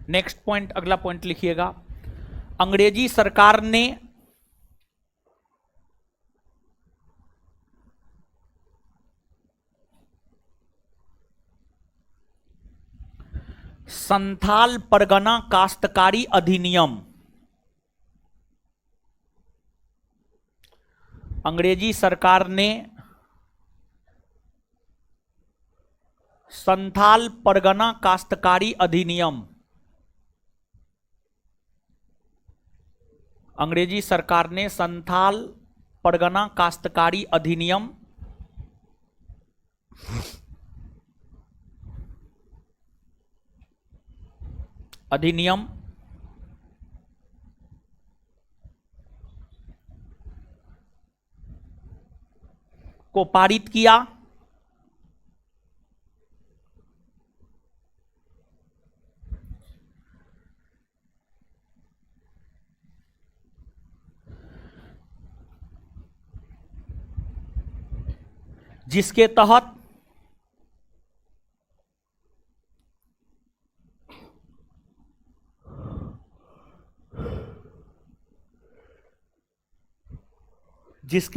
A: नेक्स्ट पॉइंट, अगला पॉइंट लिखिएगा। अंग्रेजी सरकार ने संथाल परगना काश्तकारी अधिनियम, अंग्रेजी सरकार ने संथाल परगना काश्तकारी अधिनियम, अंग्रेजी सरकार ने संथाल परगना काश्तकारी अधिनियम को पारित किया। जिसके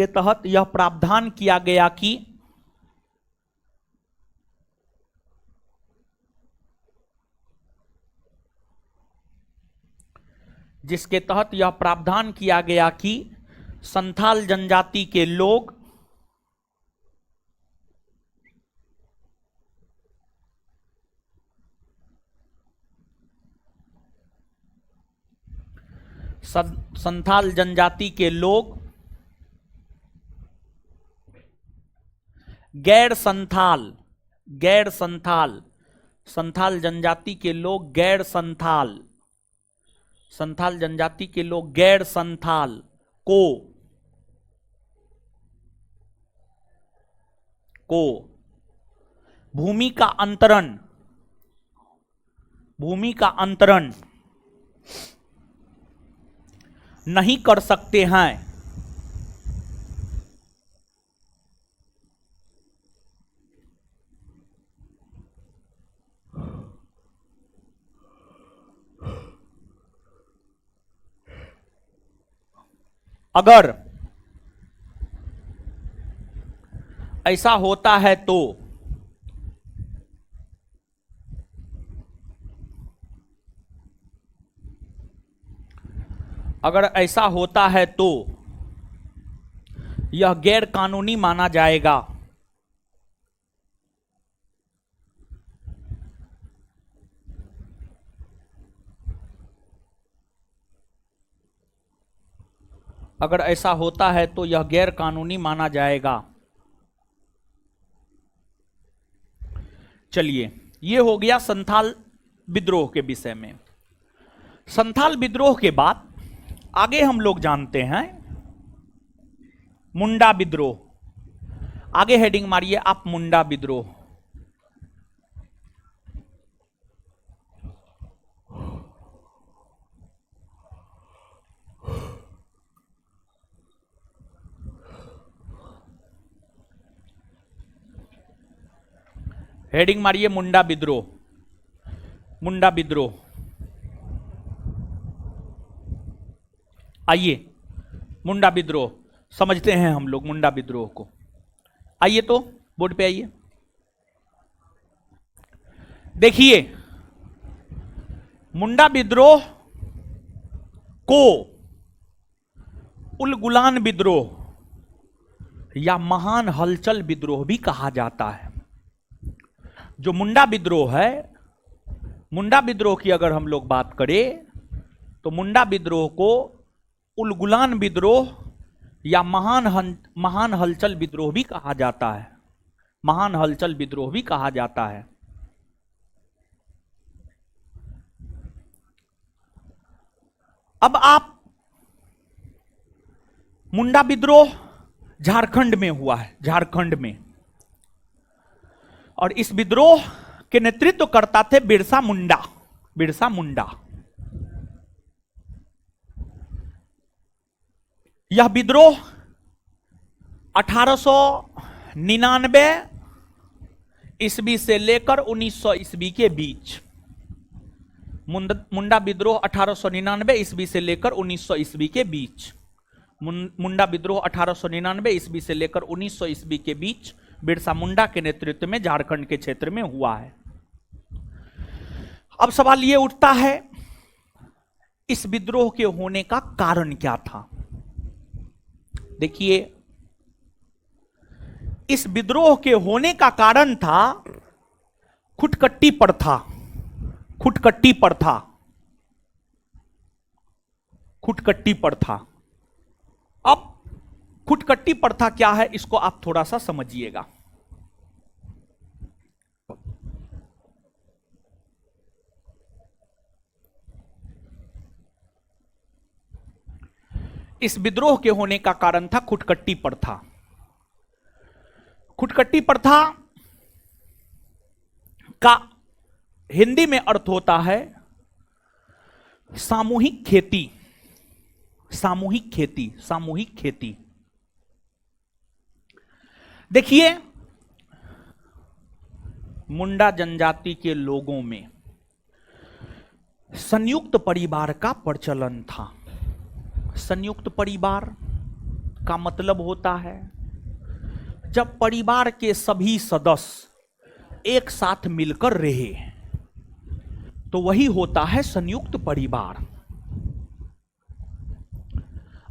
A: तहत यह प्रावधान किया गया कि संथाल जनजाति के लोग गैर संथाल को भूमि का अंतरण नहीं कर सकते हैं। अगर ऐसा होता है तो यह गैर कानूनी माना जाएगा। अगर ऐसा होता है तो यह गैर कानूनी माना जाएगा। चलिए, यह हो गया संथाल विद्रोह के विषय में। संथाल विद्रोह के बाद आगे हम लोग जानते हैं मुंडा विद्रोह। आगे हेडिंग मारिए आप, मुंडा विद्रोह। हेडिंग मारिए मुंडा विद्रोह। मुंडा विद्रोह, आइए मुंडा विद्रोह समझते हैं हम लोग मुंडा विद्रोह को। आइए तो बोर्ड पे आइए, देखिए मुंडा विद्रोह को उलगुलान विद्रोह या महान हलचल विद्रोह भी कहा जाता है। जो मुंडा विद्रोह है, मुंडा विद्रोह की अगर हम लोग बात करें तो मुंडा विद्रोह को उलगुलान विद्रोह या महान हलचल विद्रोह भी कहा जाता है। महान हलचल विद्रोह भी कहा जाता है। अब आप मुंडा विद्रोह झारखंड में हुआ है, झारखंड में, और इस विद्रोह के नेतृत्व करता थे बिरसा मुंडा। बिरसा मुंडा यह विद्रोह 1899 ईस्वी से लेकर 1900 ईस्वी के बीच, मुंडा विद्रोह 1899 ईस्वी से लेकर 1900 ईस्वी के बीच, मुंडा विद्रोह 1899 ईस्वी से लेकर 1900 ईस्वी के बीच बिरसा मुंडा के नेतृत्व में झारखंड के क्षेत्र में हुआ है। अब सवाल यह उठता है, इस विद्रोह के होने का कारण क्या था? देखिए, इस विद्रोह के होने का कारण था खुटकट्टी प्रथा। खुटकट्टी प्रथा, खुटकट्टी प्रथा। अब खुटकट्टी प्रथा क्या है, इसको आप थोड़ा सा समझिएगा। इस विद्रोह के होने का कारण था खुटकट्टी प्रथा। खुटकट्टी प्रथा का हिंदी में अर्थ होता है सामूहिक खेती। सामूहिक खेती, सामूहिक खेती। देखिए, मुंडा जनजाति के लोगों में संयुक्त परिवार का प्रचलन था। संयुक्त परिवार का मतलब होता है जब परिवार के सभी सदस्य एक साथ मिलकर रहे, तो वही होता है संयुक्त परिवार।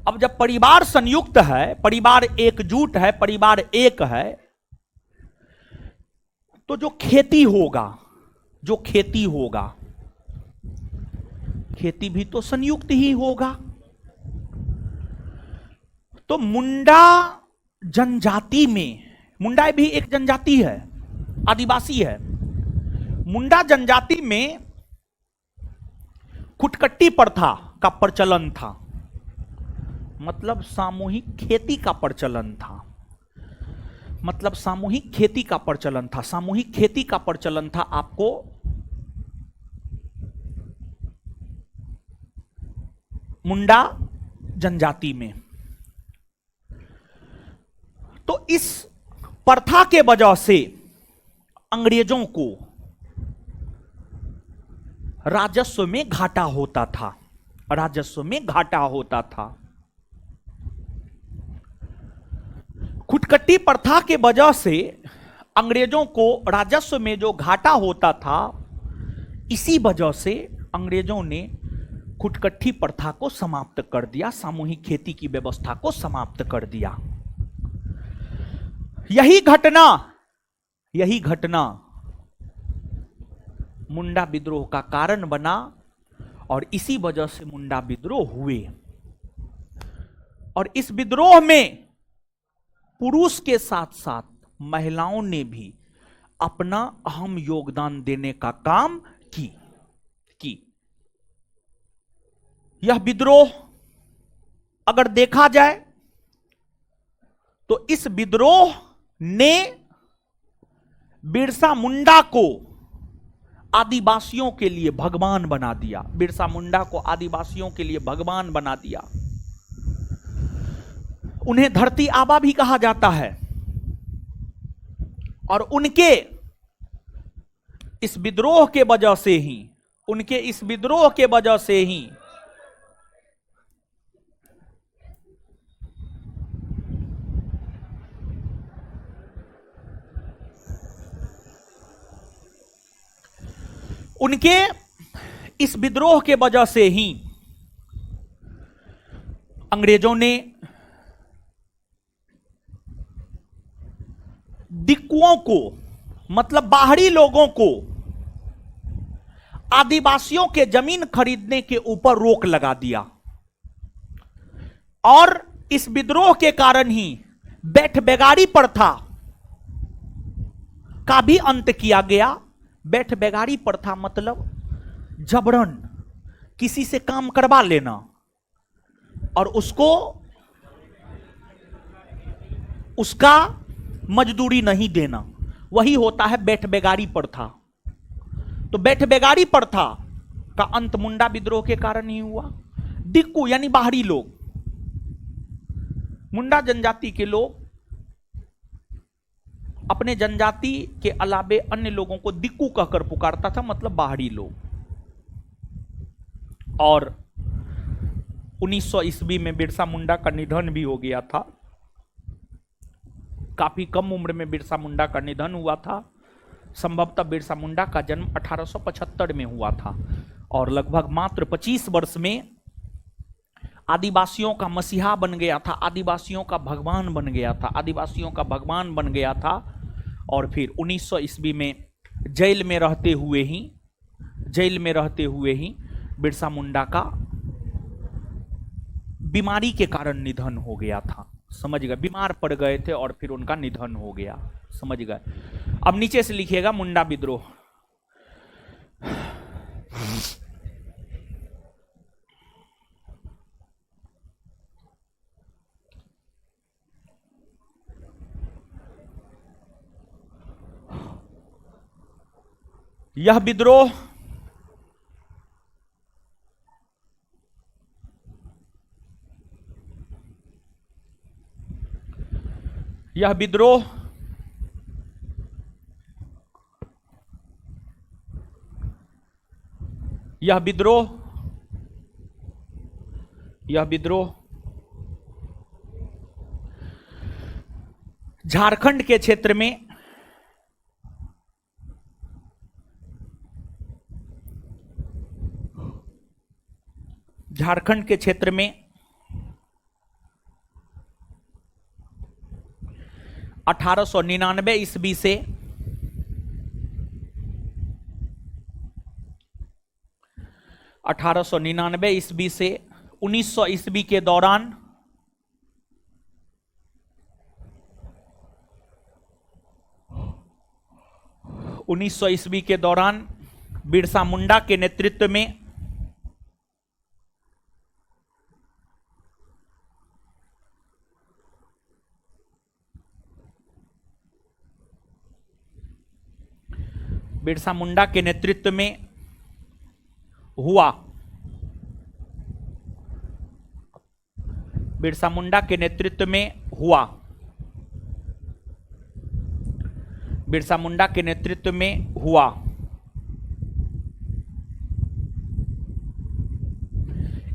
A: अब जब परिवार संयुक्त है, परिवार एकजुट है, परिवार एक है, तो जो खेती होगा, जो खेती होगा, खेती भी तो संयुक्त ही होगा। तो मुंडा जनजाति में, मुंडा भी एक जनजाति है, आदिवासी है, मुंडा जनजाति में खुटकट्टी प्रथा का प्रचलन था, मतलब सामूहिक खेती का प्रचलन था। मतलब सामूहिक खेती का प्रचलन था। सामूहिक खेती का प्रचलन था आपको मुंडा जनजाति में। तो इस प्रथा के वजह से अंग्रेजों को राजस्व में घाटा होता था। राजस्व में घाटा होता था। खुटकट्टी प्रथा के वजह से अंग्रेजों को राजस्व में जो घाटा होता था, इसी वजह से अंग्रेजों ने खुटकट्टी प्रथा को समाप्त कर दिया, सामूहिक खेती की व्यवस्था को समाप्त कर दिया। यही घटना मुंडा विद्रोह का कारण बना और इसी वजह से मुंडा विद्रोह हुए। और इस विद्रोह में पुरुष के साथ साथ महिलाओं ने भी अपना अहम योगदान देने का काम की। यह विद्रोह अगर देखा जाए तो इस विद्रोह ने बिरसा मुंडा को आदिवासियों के लिए भगवान बना दिया। बिरसा मुंडा को आदिवासियों के लिए भगवान बना दिया। उन्हें धरती आबा भी कहा जाता है। और उनके इस विद्रोह के वजह से ही, उनके इस विद्रोह के वजह से ही उनके इस विद्रोह के वजह से ही अंग्रेजों ने दिक्कुओं को, मतलब बाहरी लोगों को, आदिवासियों के जमीन खरीदने के ऊपर रोक लगा दिया। और इस विद्रोह के कारण ही बैठ बेगारी प्रथा का भी अंत किया गया। बैठ बेगारी प्रथा मतलब जबरन किसी से काम करवा लेना और उसको उसका मजदूरी नहीं देना, वही होता है बैठ बेगारी प्रथा। तो बैठ बेगारी प्रथा का अंत मुंडा विद्रोह के कारण ही हुआ। दिक्कू यानी बाहरी लोग, मुंडा जनजाति के लोग अपने जनजाति के अलावे अन्य लोगों को दिक्कू कहकर पुकारता था, मतलब बाहरी लोग। और 1900 ईस्वी में बिरसा मुंडा का निधन भी हो गया था। काफी कम उम्र में बिरसा मुंडा का निधन हुआ था। संभवतः बिरसा मुंडा का जन्म 1875 में हुआ था और लगभग मात्र 25 वर्ष में आदिवासियों का मसीहा बन गया था, आदिवासियों का भगवान बन गया था, आदिवासियों का भगवान बन गया था। और फिर 1900 ईस्वी में जेल में रहते हुए ही बिरसा मुंडा का बीमारी के कारण निधन हो गया था। समझ गए, बीमार पड़ गए थे और फिर उनका निधन हो गया। समझ गए। अब नीचे से लिखिएगा मुंडा विद्रोह। यह विद्रोह यह विद्रोह यह विद्रोह यह विद्रोह झारखंड के क्षेत्र में झारखंड के क्षेत्र में 1899 ईस्वी से 1900 ईस्वी के दौरान बिरसा मुंडा के नेतृत्व में बिरसा मुंडा के नेतृत्व में हुआ। बिरसा मुंडा के नेतृत्व में हुआ। बिरसा मुंडा के नेतृत्व में हुआ।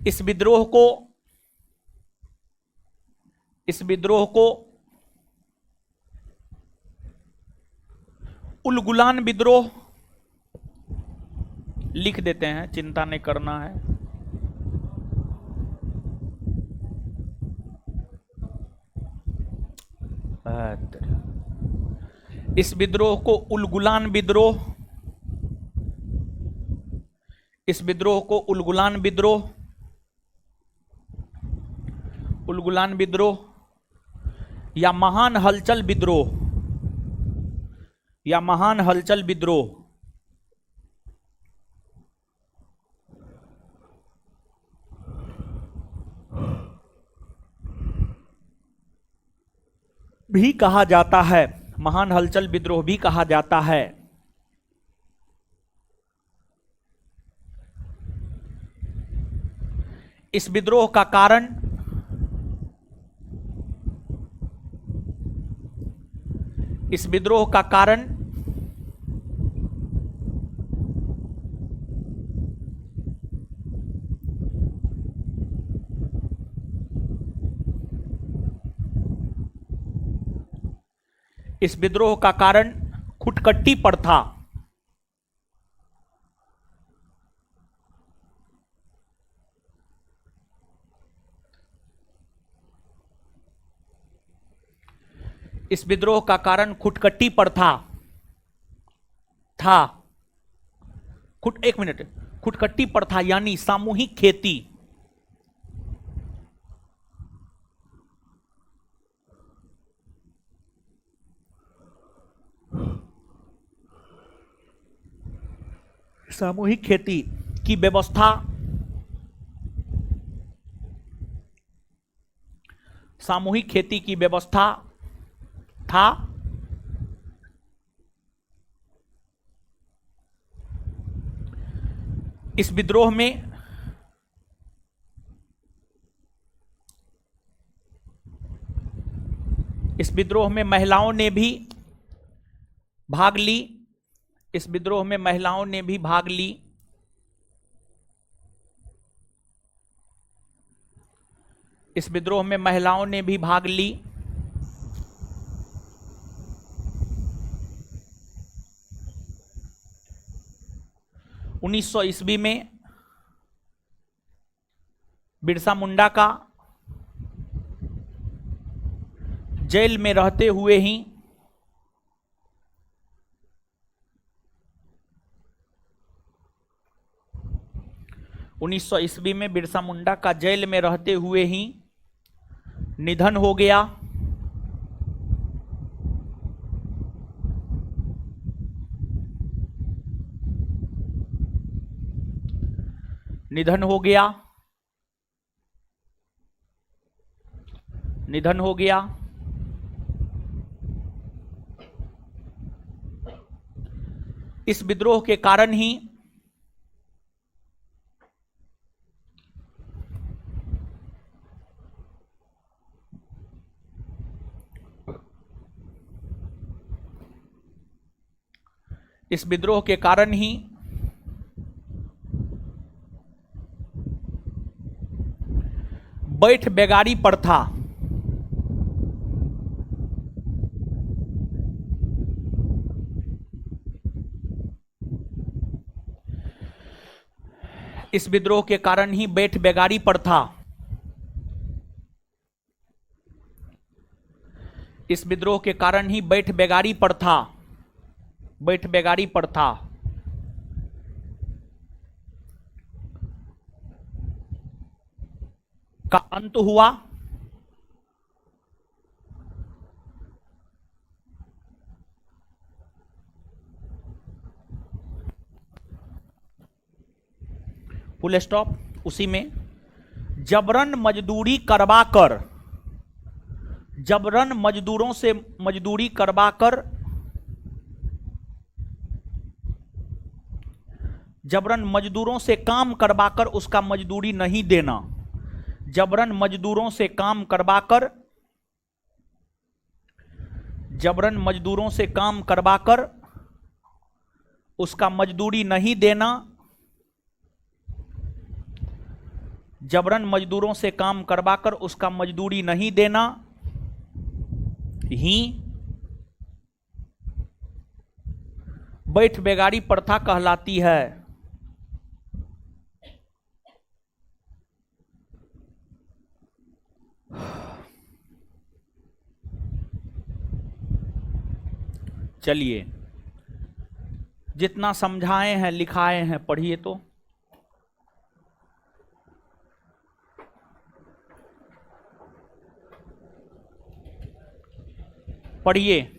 A: इस विद्रोह को उलगुलान विद्रोह लिख देते हैं, चिंता नहीं करना है। इस विद्रोह को उलगुलान विद्रोह उलगुलान विद्रोह या महान हलचल विद्रोह भी कहा जाता है। महान हलचल विद्रोह भी कहा जाता है। इस विद्रोह का कारण इस विद्रोह का कारण खुटकट्टी प्रथा। इस विद्रोह का कारण खुटकट्टी प्रथा था। एक मिनट, खुटकट्टी प्रथा यानी सामूहिक खेती। सामूहिक खेती की व्यवस्था, सामूहिक खेती की व्यवस्था था। इस विद्रोह में महिलाओं ने भी भाग ली। इस विद्रोह में महिलाओं ने भी भाग ली। इस विद्रोह में महिलाओं ने भी भाग ली। (1900 ईस्वी में बिरसा मुंडा का जेल में रहते हुए ही 1900 ईस्वी में बिरसा मुंडा का जेल में रहते हुए ही निधन हो गया। निधन हो गया। निधन हो गया। इस विद्रोह के कारण ही इस विद्रोह के कारण ही बैठ बेगारी प्रथा इस विद्रोह के कारण ही बैठ बेगारी प्रथा इस विद्रोह के कारण ही बैठ बेगारी प्रथा का अंत हुआ। Full stop. उसी में जबरन मजदूरी करवाकर जबरन मजदूरों से मजदूरी करवाकर जबरन मजदूरों से काम करवाकर उसका मजदूरी नहीं देना। जबरन मजदूरों से काम करवाकर जबरन मजदूरों से काम करवाकर उसका मजदूरी नहीं देना। जबरन मजदूरों से काम करवाकर उसका मजदूरी नहीं देना ही बैठ बेगारी प्रथा कहलाती है। चलिए, जितना समझाए हैं लिखाए हैं पढ़िए तो। पढ़िए।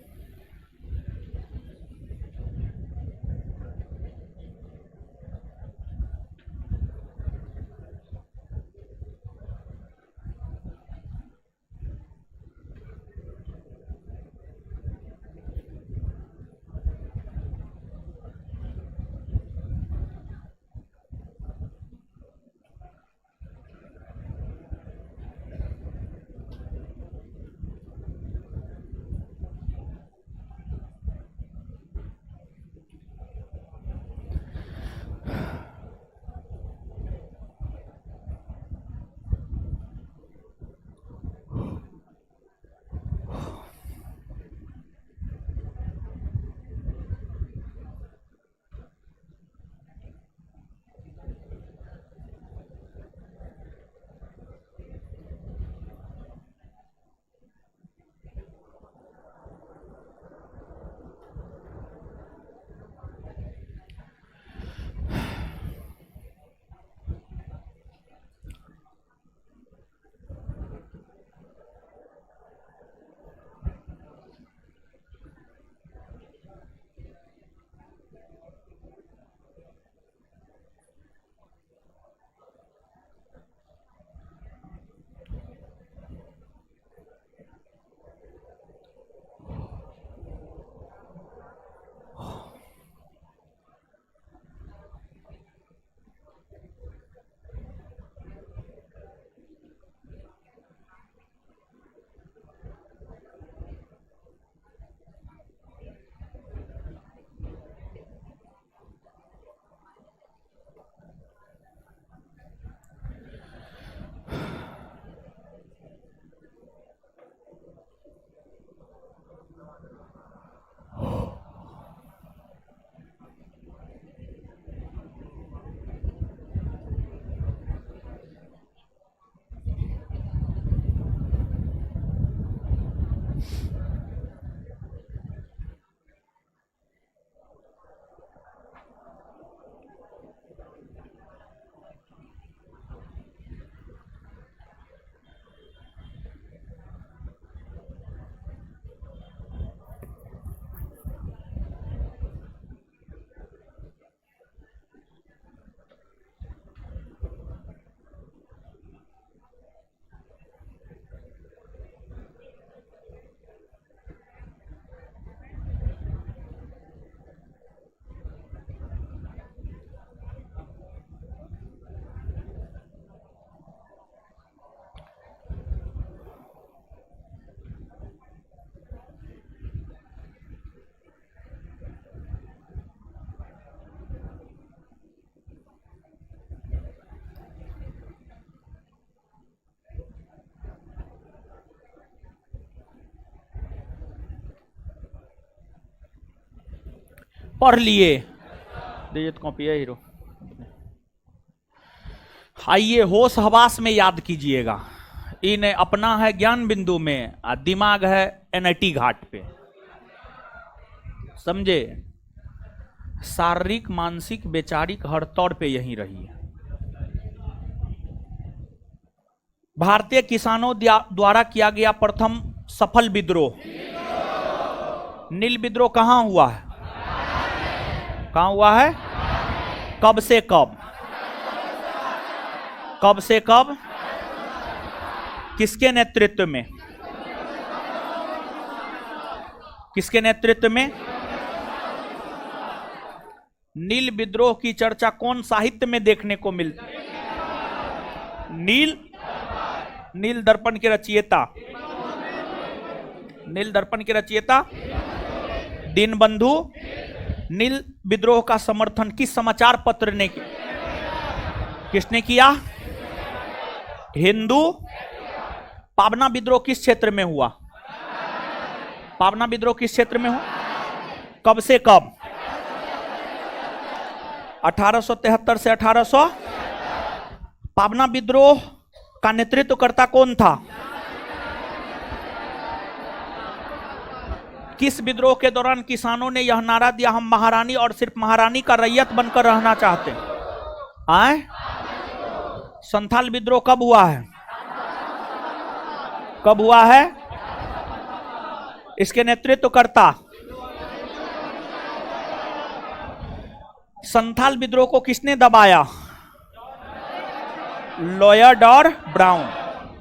A: पढ़ लिए, दीजिए तो कॉपी है हीरो। आइए होश हवास में याद कीजिएगा। इन अपना है ज्ञान बिंदु में, दिमाग है एनआईटी घाट पे, समझे। शारीरिक मानसिक वैचारिक हर तौर पे यही रही है। भारतीय किसानों द्वारा किया गया प्रथम सफल विद्रोह, नील विद्रोह कहां हुआ है? कहां हुआ है? कब से कब? कब से कब? किसके नेतृत्व में? किसके नेतृत्व में? नील विद्रोह की चर्चा कौन साहित्य में देखने को मिलती? नील दर्पण के रचयिता, नील दर्पण के रचयिता दीनबंधु। नील विद्रोह का समर्थन किस समाचार पत्र ने किया? किसने किया? हिंदू। पाबना विद्रोह किस क्षेत्र में हुआ? पाबना विद्रोह किस क्षेत्र में हुआ? कब से कब? 1873 से 1800। पाबना विद्रोह का नेतृत्व करता कौन था? किस विद्रोह के दौरान किसानों ने यह नारा दिया, हम महारानी और सिर्फ महारानी का रैयत बनकर रहना चाहते हैं? आए? संथाल विद्रोह कब हुआ है? कब हुआ है? इसके नेतृत्व करता संथाल विद्रोह को किसने दबाया? लॉयड और ब्राउन।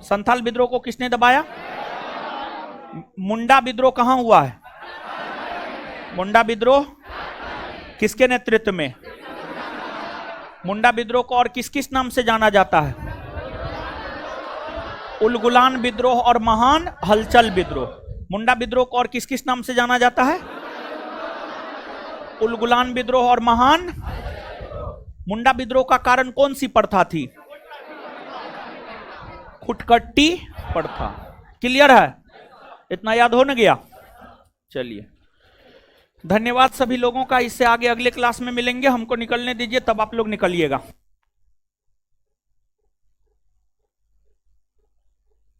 A: संथाल विद्रोह को किसने दबाया? मुंडा विद्रोह कहां हुआ है? मुंडा विद्रोह किसके नेतृत्व में? मुंडा विद्रोह को और किस किस नाम से जाना जाता है? उलगुलान विद्रोह और महान हलचल विद्रोह। मुंडा विद्रोह को और किस किस नाम से जाना जाता है? उलगुलान विद्रोह और महान। मुंडा विद्रोह का कारण कौन सी प्रथा थी? खुटकट्टी प्रथा। क्लियर है? इतना याद हो न गया? चलिए, धन्यवाद सभी लोगों का। इससे आगे अगले क्लास में मिलेंगे, हमको निकलने दीजिए, तब आप लोग निकलिएगा।